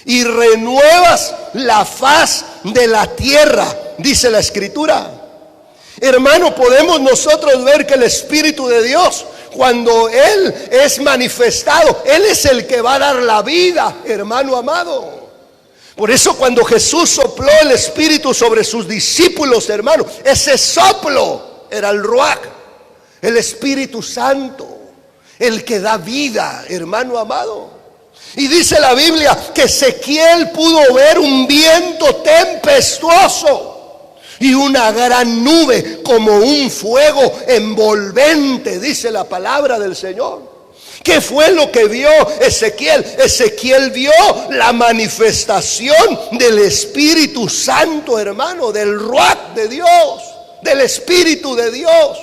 y renuevas la faz de la tierra, dice la Escritura. Hermano, podemos nosotros ver que el Espíritu de Dios, cuando Él es manifestado, Él es el que va a dar la vida, hermano amado. Por eso cuando Jesús sopló el Espíritu sobre sus discípulos, hermano, ese soplo era el Ruach, el Espíritu Santo, el que da vida, hermano amado. Y dice la Biblia que Ezequiel pudo ver un viento tempestuoso y una gran nube como un fuego envolvente, dice la palabra del Señor. ¿Qué fue lo que vio Ezequiel? Ezequiel vio la manifestación del Espíritu Santo, hermano, del Ruach de Dios, del Espíritu de Dios.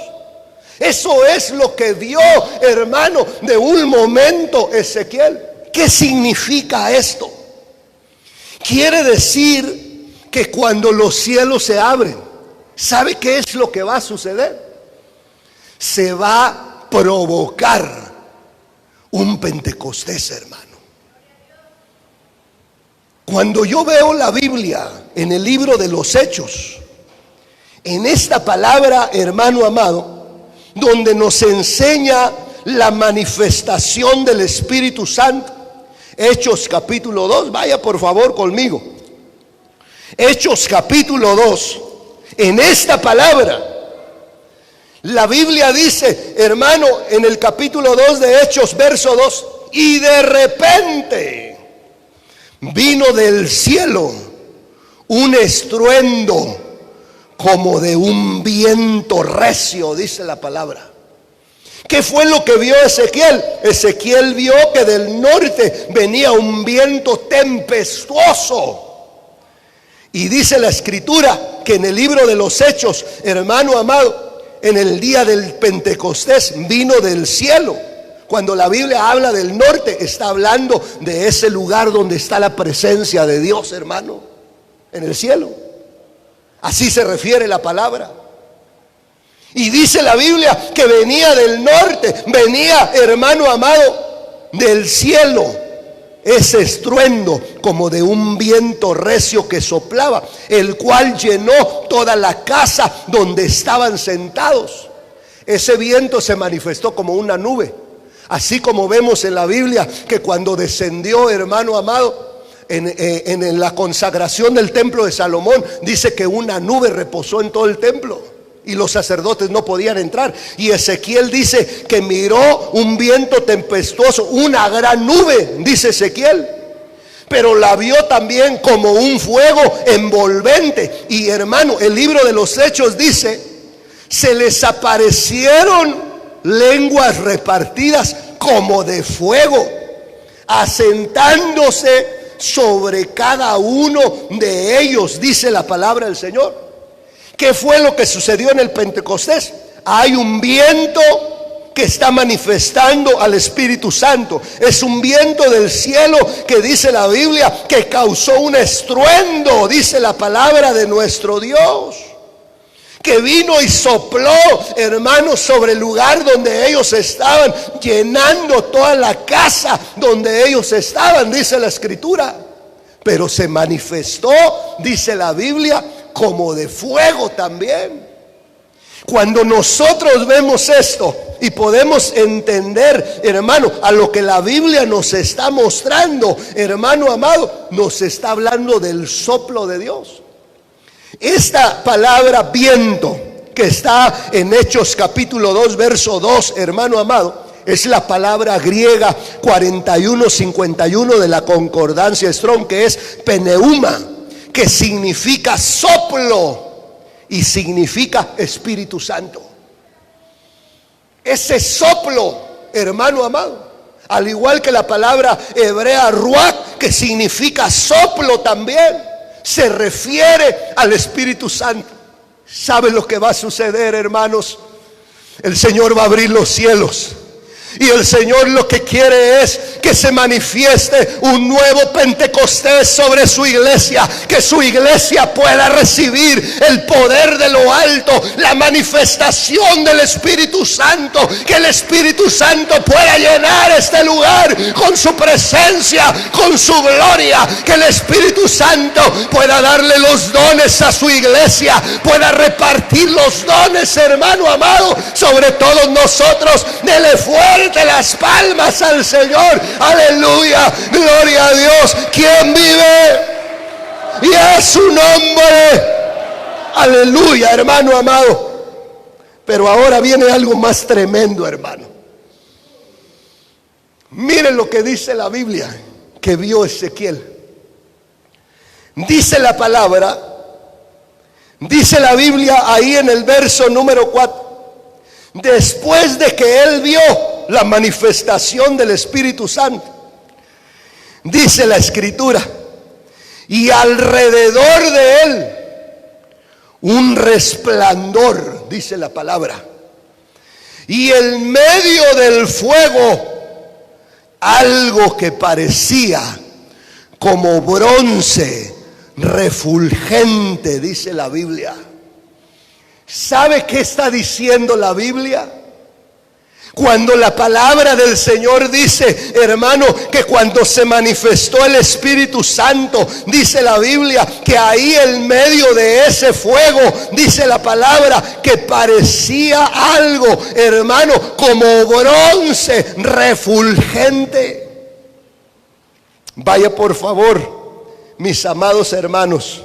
Eso es lo que vio, hermano, de un momento Ezequiel. ¿Qué significa esto? Quiere decir que cuando los cielos se abren, ¿sabe qué es lo que va a suceder? Se va a provocar un Pentecostés, hermano. Cuando yo veo la Biblia en el libro de los Hechos, en esta palabra, hermano amado, donde nos enseña la manifestación del Espíritu Santo, Hechos capítulo 2, vaya por favor conmigo. Hechos capítulo 2, en esta palabra, la Biblia dice, hermano, en el capítulo 2 de Hechos, verso 2, y de repente vino del cielo un estruendo como de un viento recio, dice la palabra. ¿Qué fue lo que vio Ezequiel? Ezequiel vio que del norte venía un viento tempestuoso. Y dice la Escritura que en el libro de los Hechos, hermano amado, en el día del Pentecostés vino del cielo. Cuando la Biblia habla del norte, está hablando de ese lugar donde está la presencia de Dios, hermano, en el cielo. Así se refiere la palabra. Y dice la Biblia que venía del norte, venía, hermano amado, del cielo, ese estruendo como de un viento recio que soplaba, el cual llenó toda la casa donde estaban sentados. Ese viento se manifestó como una nube, así como vemos en la Biblia que cuando descendió, hermano amado, en la consagración del templo de Salomón, dice que una nube reposó en todo el templo y los sacerdotes no podían entrar. Y Ezequiel dice que miró un viento tempestuoso, una gran nube, dice Ezequiel, pero la vio también como un fuego envolvente. Y hermano, el libro de los Hechos dice, se les aparecieron lenguas repartidas como de fuego, asentándose sobre cada uno de ellos, dice la palabra del Señor. ¿Qué fue lo que sucedió en el Pentecostés? Hay un viento que está manifestando al Espíritu Santo. Es un viento del cielo que dice la Biblia que causó un estruendo, dice la palabra de nuestro Dios, que vino y sopló, hermanos, sobre el lugar donde ellos estaban, llenando toda la casa donde ellos estaban, dice la Escritura. Pero se manifestó, dice la Biblia, como de fuego también. Cuando nosotros vemos esto y podemos entender, hermano, a lo que la Biblia nos está mostrando, hermano amado, nos está hablando del soplo de Dios. Esta palabra viento que está en Hechos capítulo 2 verso 2, hermano amado, es la palabra griega 4151 de la concordancia Strong, que es pneuma, que significa soplo y significa Espíritu Santo. Ese soplo, hermano amado, al igual que la palabra hebrea ruach, que significa soplo también, se refiere al Espíritu Santo. ¿Sabe lo que va a suceder, hermanos? El Señor va a abrir los cielos. Y el Señor lo que quiere es que se manifieste un nuevo Pentecostés sobre su iglesia, que su iglesia pueda recibir el poder de lo alto, la manifestación del Espíritu Santo, que el Espíritu Santo pueda llenar este lugar con su presencia, con su gloria, que el Espíritu Santo pueda darle los dones a su iglesia, pueda repartir los dones, hermano amado, sobre todos nosotros. Dele fuerte las palmas al Señor. Aleluya, gloria a Dios. ¿Quién vive? Y a su nombre. Aleluya, hermano amado. Pero ahora viene algo más tremendo, hermano. Miren lo que dice la Biblia que vio Ezequiel. Dice la palabra, dice la Biblia ahí en el verso número 4, después de que él vio la manifestación del Espíritu Santo, dice la Escritura, y alrededor de él un resplandor, dice la palabra, y en medio del fuego algo que parecía como bronce refulgente, dice la Biblia. ¿Sabe qué está diciendo la Biblia? Cuando la palabra del Señor dice, hermano, que cuando se manifestó el Espíritu Santo, dice la Biblia que ahí en medio de ese fuego, dice la palabra, que parecía algo, hermano, como bronce refulgente. Vaya por favor, mis amados hermanos,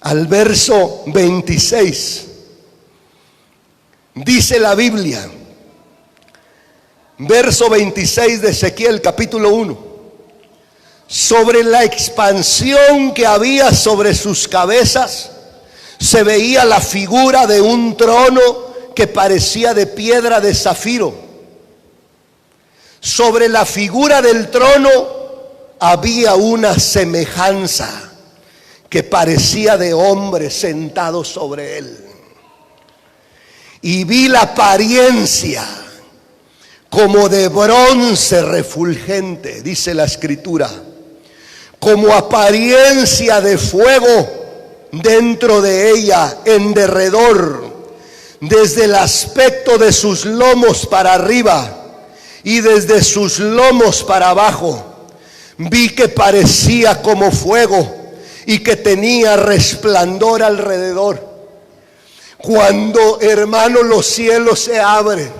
al verso 26. Dice la Biblia, verso 26 de Ezequiel capítulo 1, sobre la expansión que había sobre sus cabezas, se veía la figura de un trono que parecía de piedra de zafiro. Sobre la figura del trono había una semejanza que parecía de hombre sentado sobre él. Y vi la apariencia como de bronce refulgente, dice la Escritura, como apariencia de fuego dentro de ella, en derredor, desde el aspecto de sus lomos para arriba y desde sus lomos para abajo. Vi que parecía como fuego y que tenía resplandor alrededor. Cuando, hermano, los cielos se abren,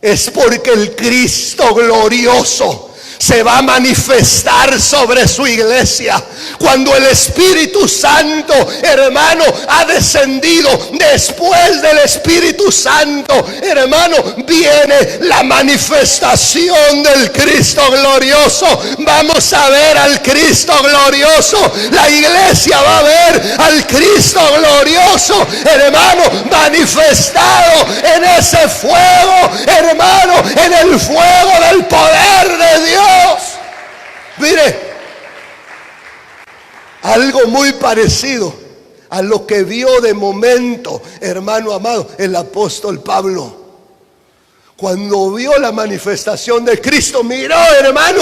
es porque el Cristo glorioso se va a manifestar sobre su iglesia. Cuando el Espíritu Santo, hermano, ha descendido, después del Espíritu Santo, hermano, viene la manifestación del Cristo glorioso. Vamos a ver al Cristo glorioso. La iglesia va a ver al Cristo glorioso, hermano, manifestado en ese fuego, hermano, en el fuego del poder de Dios. Mire, algo muy parecido a lo que vio de momento, hermano amado, el apóstol Pablo. Cuando vio la manifestación de Cristo, miró, hermano,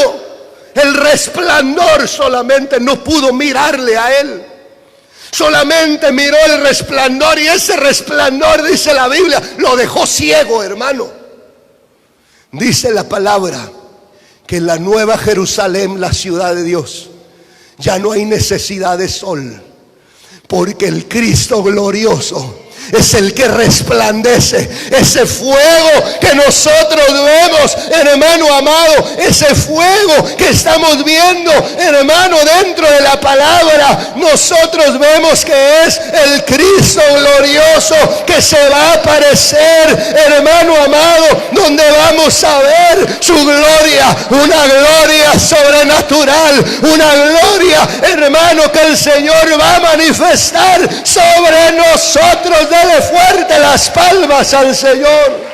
el resplandor. Solamente no pudo mirarle a él, solamente miró el resplandor, y ese resplandor, dice la Biblia, lo dejó ciego, hermano. Dice la palabra que en la nueva Jerusalén, la ciudad de Dios, ya no hay necesidad de sol, porque el Cristo glorioso es el que resplandece. Ese fuego que nosotros vemos, hermano amado, ese fuego que estamos viendo, hermano, dentro de la palabra, nosotros vemos que es el Cristo glorioso que se va a aparecer, hermano amado, donde vamos a ver su gloria, una gloria sobrenatural, una gloria, hermano, que el Señor va a manifestar sobre nosotros. Dele fuerte las palmas al Señor.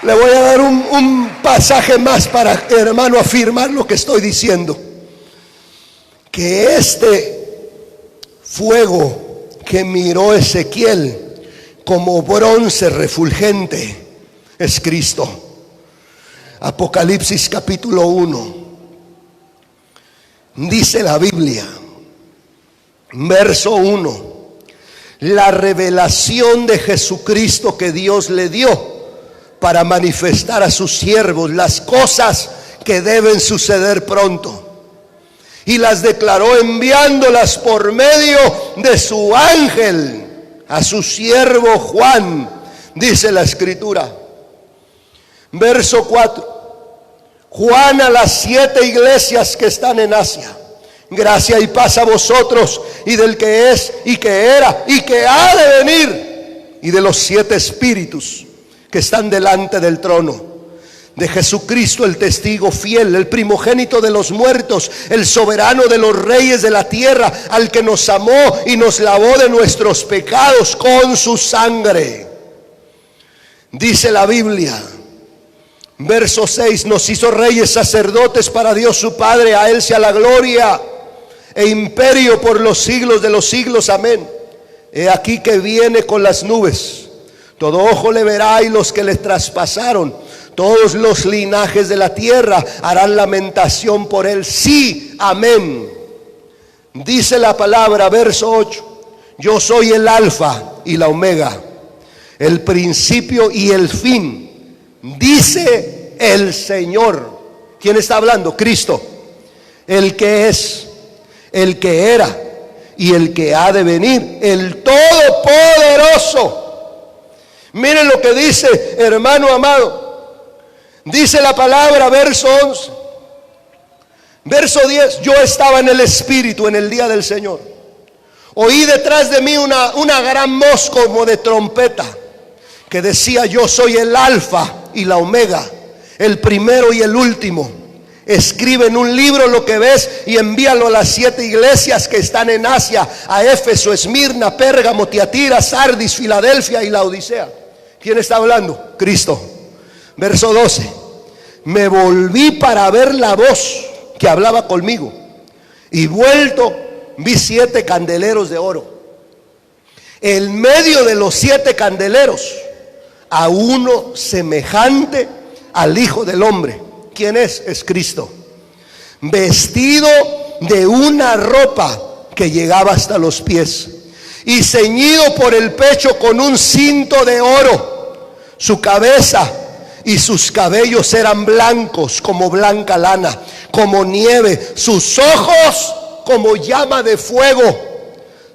Le voy a dar un pasaje más para, hermano, afirmar lo que estoy diciendo. Que este fuego que miró Ezequiel como bronce refulgente es Cristo. Apocalipsis capítulo 1. Dice la Biblia, verso 1, la revelación de Jesucristo que Dios le dio para manifestar a sus siervos las cosas que deben suceder pronto. Y las declaró enviándolas por medio de su ángel a su siervo Juan, dice la Escritura. Verso 4. Juan a las 7 iglesias que están en Asia. Gracia y paz a vosotros y del que es y que era y que ha de venir, y de los 7 espíritus que están delante del trono, de Jesucristo el testigo fiel, el primogénito de los muertos, el soberano de los reyes de la tierra, al que nos amó y nos lavó de nuestros pecados con su sangre. Dice la Biblia, verso 6, nos hizo reyes sacerdotes para Dios su Padre, a Él sea la gloria e imperio por los siglos de los siglos, amén. He aquí que viene con las nubes, todo ojo le verá y los que le traspasaron, todos los linajes de la tierra harán lamentación por él. Sí, amén. Dice la palabra, verso 8, yo soy el alfa y la omega, el principio y el fin, dice el Señor. ¿Quién está hablando? Cristo, el que es, el que era y el que ha de venir, el Todopoderoso. Miren lo que dice, hermano amado. Dice la palabra, verso 11, verso 10, yo estaba en el Espíritu en el día del Señor. Oí detrás de mí una gran voz como de trompeta, que decía, yo soy el alfa y la omega, el primero y el último. Escribe en un libro lo que ves y envíalo a las 7 iglesias que están en Asia, a Éfeso, Esmirna, Pérgamo, Tiatira, Sardis, Filadelfia y Laodicea. ¿Quién está hablando? Cristo. Verso 12, me volví para ver la voz que hablaba conmigo, y vuelto vi 7 candeleros de oro. En medio de los 7 candeleros, a uno semejante al Hijo del Hombre. ¿Quién es? Es Cristo. Vestido de una ropa que llegaba hasta los pies, y ceñido por el pecho con un cinto de oro. Su cabeza y sus cabellos eran blancos como blanca lana, como nieve, sus ojos como llama de fuego,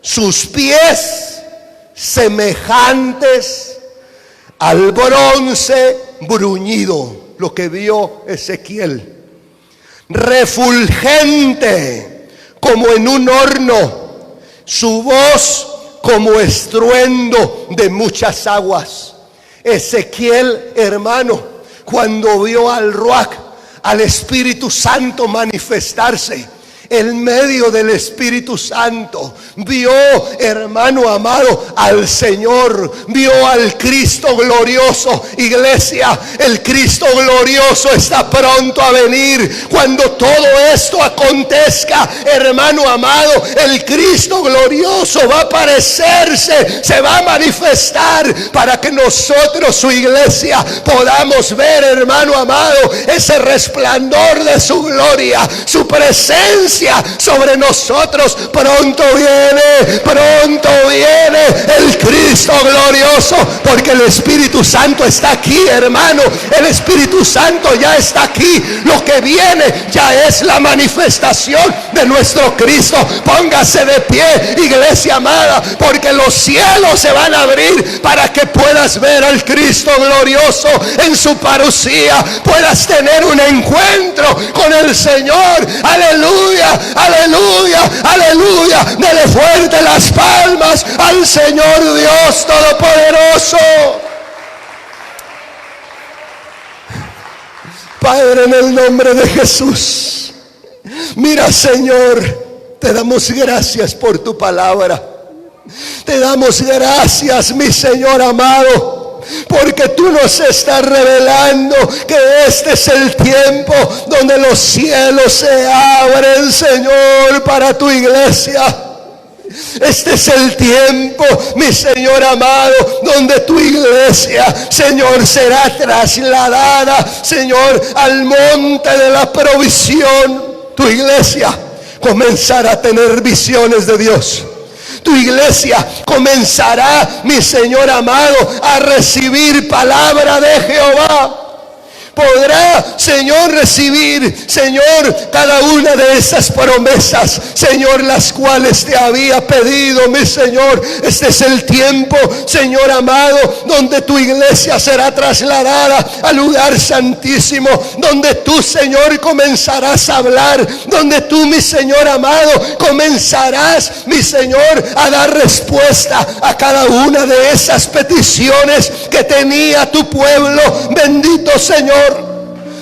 sus pies semejantes al bronce bruñido, lo que vio Ezequiel, refulgente como en un horno, su voz como estruendo de muchas aguas. Ezequiel, hermano, cuando vio al Ruach, al Espíritu Santo manifestarse en medio del Espíritu Santo, vio, hermano amado, al Señor, vio al Cristo glorioso. Iglesia, el Cristo glorioso está pronto a venir. Cuando todo esto acontezca, hermano amado, el Cristo glorioso va a aparecerse, se va a manifestar para que nosotros, su iglesia, podamos ver, hermano amado, ese resplandor de su gloria, su presencia sobre nosotros. Pronto viene el Cristo glorioso, porque el Espíritu Santo está aquí, hermano. El Espíritu Santo ya está aquí. Lo que viene ya es la manifestación de nuestro Cristo. Póngase de pie, iglesia amada, porque los cielos se van a abrir para que puedas ver al Cristo glorioso en su parucía, puedas tener un encuentro con el Señor. Aleluya, aleluya, aleluya. Dele fuerte las palmas al Señor Dios Todopoderoso. Padre, en el nombre de Jesús, mira, Señor, te damos gracias por tu palabra. Te damos gracias, mi Señor amado, porque tú nos estás revelando que este es el tiempo donde los cielos se abren, Señor, para tu iglesia. Este es el tiempo, mi Señor amado, donde tu iglesia, Señor, será trasladada, Señor, al monte de la provisión. Tu iglesia comenzará a tener visiones de Dios. Tu iglesia comenzará, mi Señor amado, a recibir palabra de Jehová. Podrá, Señor, recibir, Señor, cada una de esas promesas, Señor, las cuales te había pedido, mi Señor. Este es el tiempo, Señor amado, donde tu iglesia será trasladada al lugar santísimo, donde tú, Señor, comenzarás a hablar, donde tú, mi Señor amado, comenzarás, mi Señor, a dar respuesta a cada una de esas peticiones que tenía tu pueblo. Bendito Señor.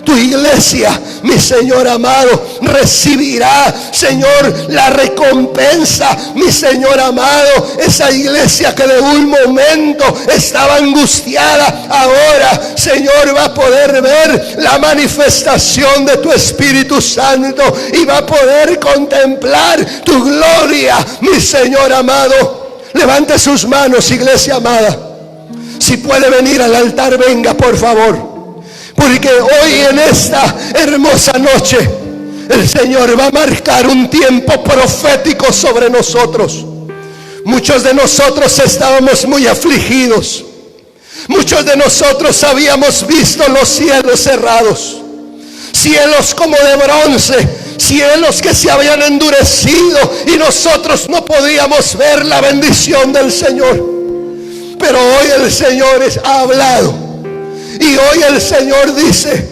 Tu iglesia, mi Señor amado, recibirá, Señor, la recompensa, mi Señor amado. Esa iglesia que de un momento estaba angustiada, ahora, Señor, va a poder ver la manifestación de tu Espíritu Santo y va a poder contemplar tu gloria, mi Señor amado. Levante sus manos, iglesia amada. Si puede venir al altar, venga, por favor. Porque hoy, en esta hermosa noche, el Señor va a marcar un tiempo profético sobre nosotros. Muchos de nosotros estábamos muy afligidos. Muchos de nosotros habíamos visto los cielos cerrados, cielos como de bronce, cielos que se habían endurecido, y nosotros no podíamos ver la bendición del Señor. Pero hoy el Señor ha hablado. Y hoy el Señor dice: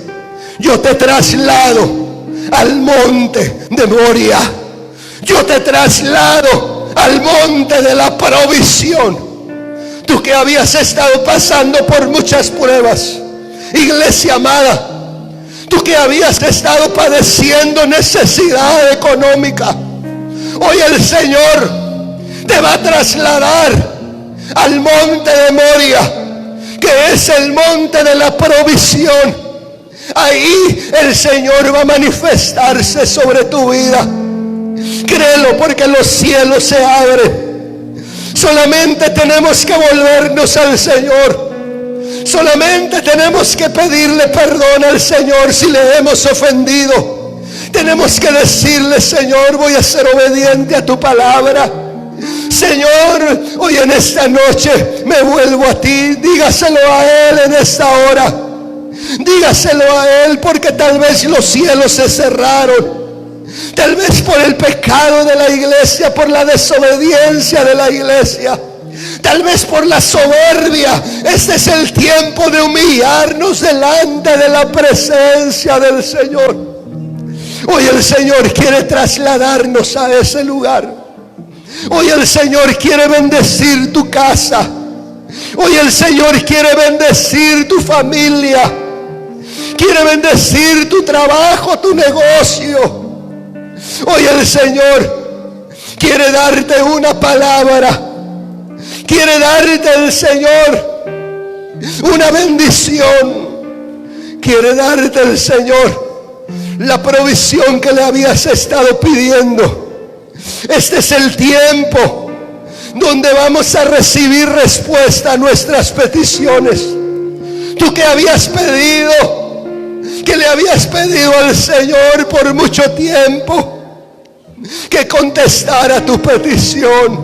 yo te traslado al monte de Moria. Yo te traslado al monte de la provisión. Tú que habías estado pasando por muchas pruebas, iglesia amada, tú que habías estado padeciendo necesidad económica, hoy el Señor te va a trasladar al monte de Moria, que es el monte de la provisión. Ahí el Señor va a manifestarse sobre tu vida. Créelo, porque los cielos se abren. Solamente tenemos que volvernos al Señor. Solamente tenemos que pedirle perdón al Señor si le hemos ofendido. Tenemos que decirle: Señor, voy a ser obediente a tu palabra. Señor, hoy en esta noche me vuelvo a ti. Dígaselo a Él en esta hora. Dígaselo a Él, porque tal vez los cielos se cerraron. Tal vez por el pecado de la iglesia, por la desobediencia de la iglesia, tal vez por la soberbia. Este es el tiempo de humillarnos delante de la presencia del Señor. Hoy el Señor quiere trasladarnos a ese lugar. Hoy el Señor quiere bendecir tu casa. Hoy el Señor quiere bendecir tu familia. Quiere bendecir tu trabajo, tu negocio. Hoy el Señor quiere darte una palabra. Quiere darte el Señor una bendición. Quiere darte el Señor la provisión que le habías estado pidiendo. Este es el tiempo donde vamos a recibir respuesta a nuestras peticiones. Tú que habías pedido, que le habías pedido al Señor por mucho tiempo que contestara tu petición,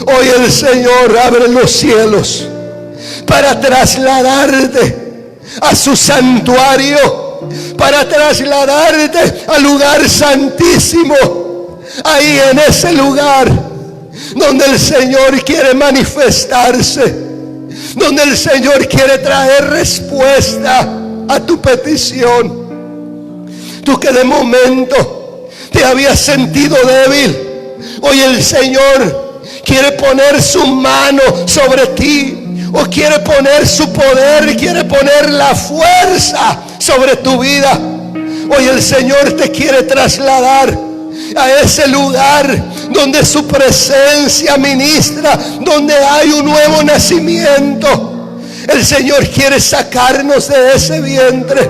hoy el Señor abre los cielos para trasladarte a su santuario, para trasladarte al lugar santísimo. Ahí en ese lugar donde el Señor quiere manifestarse, donde el Señor quiere traer respuesta a tu petición. Tú que de momento te habías sentido débil, hoy el Señor quiere poner su mano sobre ti, o quiere poner su poder, quiere poner la fuerza sobre tu vida. Hoy el Señor te quiere trasladar a ese lugar donde su presencia ministra, donde hay un nuevo nacimiento. El Señor quiere sacarnos de ese vientre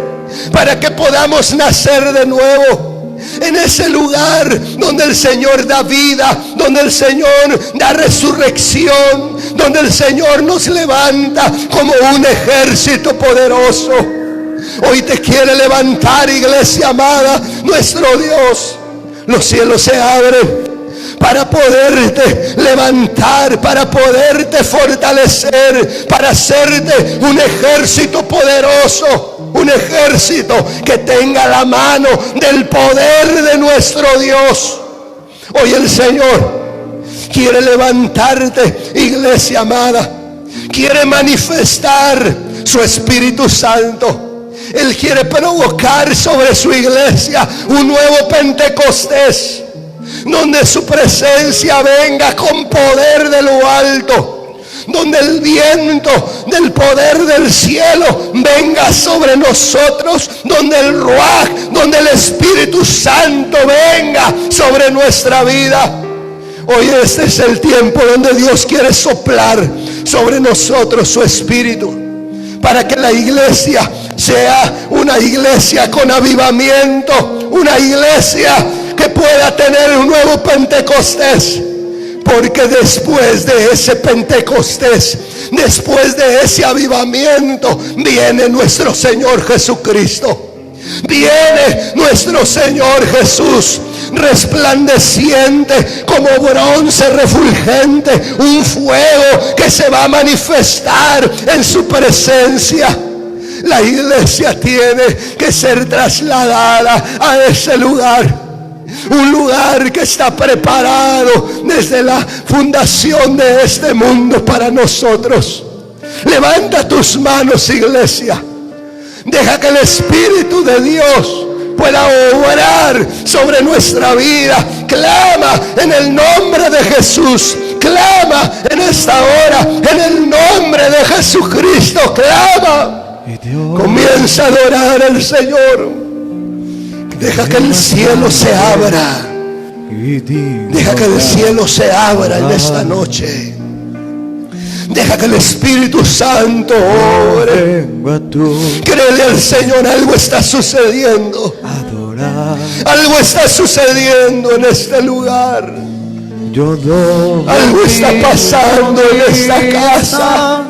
para que podamos nacer de nuevo. en ese lugar donde el Señor da vida, donde el Señor da resurrección, donde el Señor nos levanta como un ejército poderoso. Hoy te quiere levantar, iglesia amada, nuestro Dios. Los cielos se abren para poderte levantar, para poderte fortalecer, para hacerte un ejército poderoso, un ejército que tenga la mano del poder de nuestro Dios. Hoy el Señor quiere levantarte, iglesia amada, quiere manifestar su Espíritu Santo. Él quiere provocar sobre su iglesia un nuevo Pentecostés, donde su presencia venga con poder de lo alto, donde el viento del poder del cielo venga sobre nosotros, donde el Ruaj, donde el Espíritu Santo venga sobre nuestra vida. Hoy este es el tiempo donde Dios quiere soplar sobre nosotros su Espíritu, para que la iglesia sea una iglesia con avivamiento, una iglesia que pueda tener un nuevo Pentecostés. Porque después de ese Pentecostés, después de ese avivamiento, viene nuestro Señor Jesucristo. Viene nuestro Señor Jesús, resplandeciente como bronce refulgente, un fuego que se va a manifestar en su presencia. La iglesia tiene que ser trasladada a ese lugar. Un lugar que está preparado desde la fundación de este mundo para nosotros. Levanta tus manos, iglesia. Deja que el Espíritu de Dios pueda obrar sobre nuestra vida. Clama en el nombre de Jesús. Clama en esta hora en el nombre de Jesucristo. Clama. Comienza a adorar al Señor. Deja que el cielo se abra. Deja que el cielo se abra en esta noche. Deja que el Espíritu Santo obre. Créele al Señor, algo está sucediendo. Algo está sucediendo en este lugar. Algo está pasando en esta casa.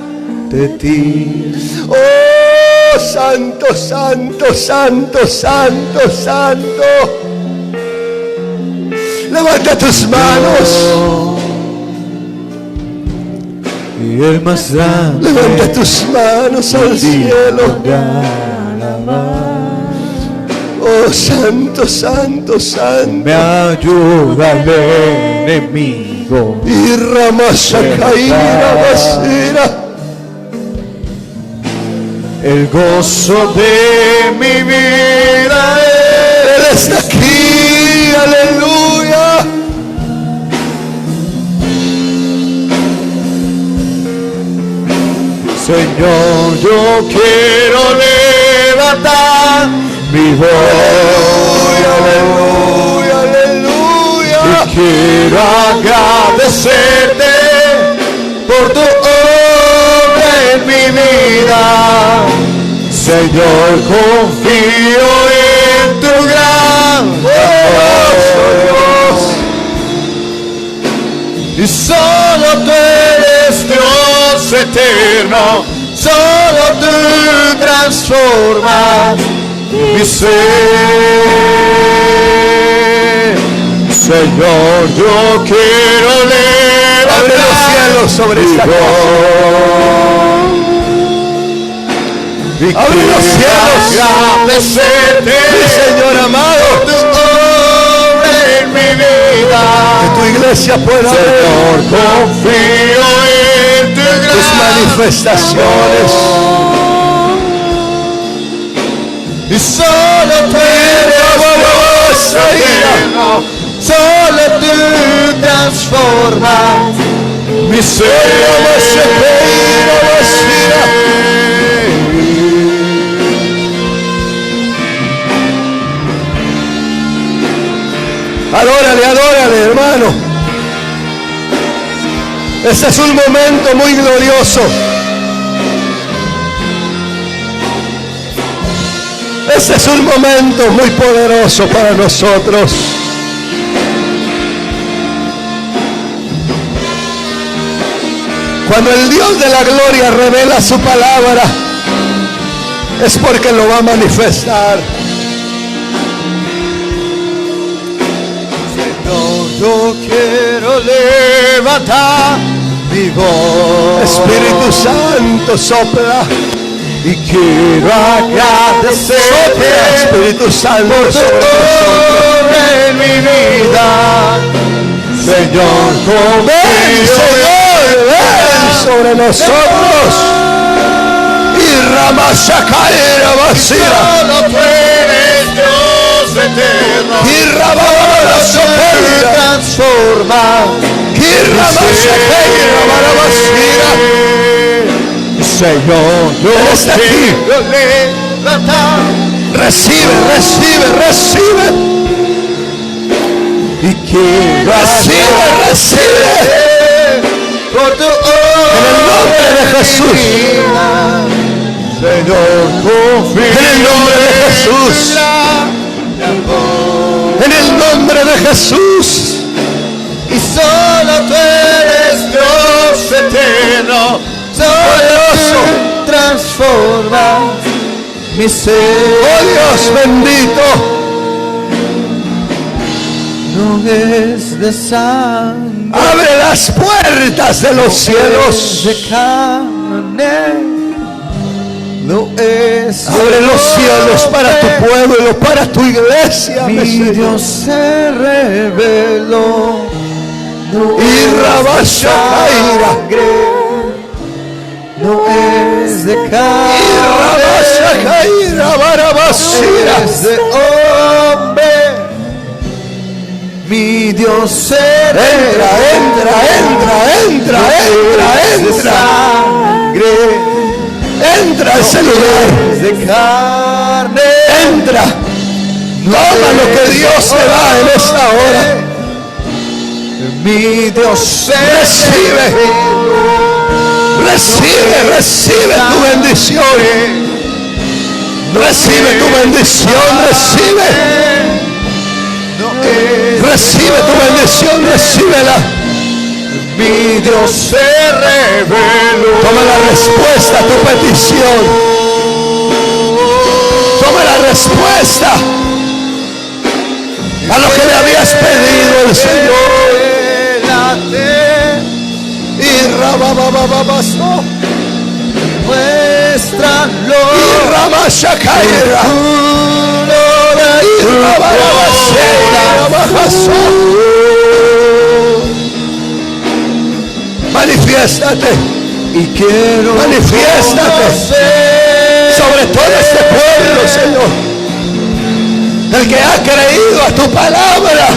Oh, santo, santo, santo, santo, santo. Levanta tus manos. Levanta tus manos al cielo. Oh, santo, santo, santo. Me ayuda el enemigo. Y Ramasacaína Basira. El gozo de mi vida, Él está aquí, aleluya. Señor, yo quiero levantar mi voz, aleluya, aleluya. Y quiero agradecerte por tu obra en mi vida. Señor, confío en tu gran amor. Y solo tú eres Dios eterno, solo tú transformas mi ser. Señor, yo quiero levantar. Abre los cielos sobre esta casa. Abre los cielos. Agradecerte, mi Señor amado, tu obra en mi vida. Que tu iglesia pueda ver, Señor, confío en tu tus manifestaciones. Y solo tú eres Dios eterno, solo tú transformas mi ser. Adórale, adórale, hermano. Este es un momento muy glorioso. Este es un momento muy poderoso para nosotros. Cuando el Dios de la gloria revela su palabra, es porque lo va a manifestar. Señor, yo quiero levantar mi voz. Espíritu Santo, sopla. Y quiero agradecerte, Sopla, Espíritu Santo, por tu obra en mi vida. Señor, ven, Señor, ven sobre nosotros. Y Ramashakaira vacía. Solo tú eres Dios eterno. Y Ramashakaira transforma. Y Ramashakaira vacía. Señor, yo quiero levantar. Recibe, recibe, recibe. Y quiero Recibe. por tu En el nombre de Jesús. Señor, confío En el nombre de Jesús. En el nombre de Jesús. Y solo tú eres Dios eterno. Solo tú transforma mi ser. Oh Dios bendito. No es de sangre, Abre las puertas de los cielos. de carne, no es Abre los cielos para tu pueblo, para tu iglesia. mi Dios se reveló. No Y es de Rabashakaira. sangre, no es de Y carne, Rabashakaira barabasira. no es de hombre. Mi Dios se Entra, entra, entra, entra, entra, sangre, entra a ese lugar. de carne. Entra. Toma lo que Dios te da en esta hora. Mi Dios se Recibe. Recibe, recibe tu bendición. Recibe tu bendición, recibe. Recibe tu bendición, recíbela. Mi Dios se reveló. Toma la respuesta a tu petición. Toma la respuesta a lo que le habías pedido el Señor. Y rabababababaso. Muéstralo. Y ramashakaira. Y rabababasera. Manifiéstate. Y quiero Manifiéstate conocer sobre todo este pueblo, Señor. El que ha creído a tu palabra.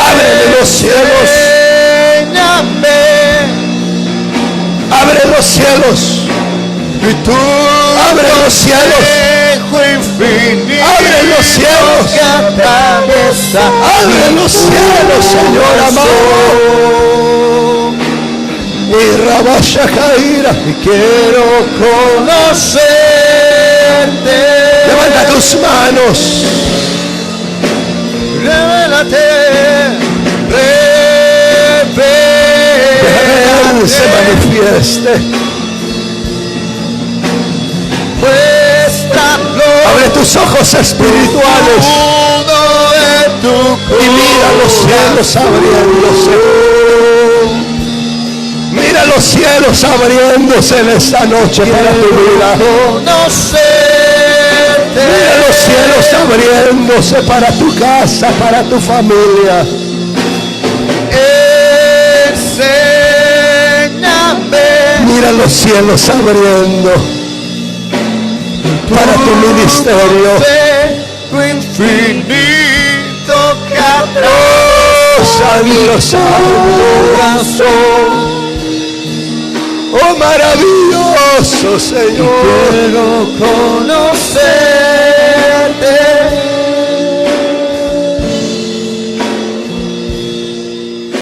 Abre los cielos. Enséñame. Abre los cielos. Y tú Abre los cielos. infinito Abre los cielos. que atraviesa Abre los cielos, Señor amado. Y Rabashakaira. y quiero conocerte. Levanta tus manos. Revélate, Él se manifieste. muéstralo. Abre tus ojos espirituales Uno de tu y mira los cielos abriéndose. Mira los cielos abriéndose en esta noche para tu vida. conocerte. Mira los cielos abriéndose para tu casa, para tu familia. Enséñame. Mira los cielos abriendo para tu ministerio. Tu infinito que atraviesa Santo, santo. Oh, maravilloso Señor. quiero conocer.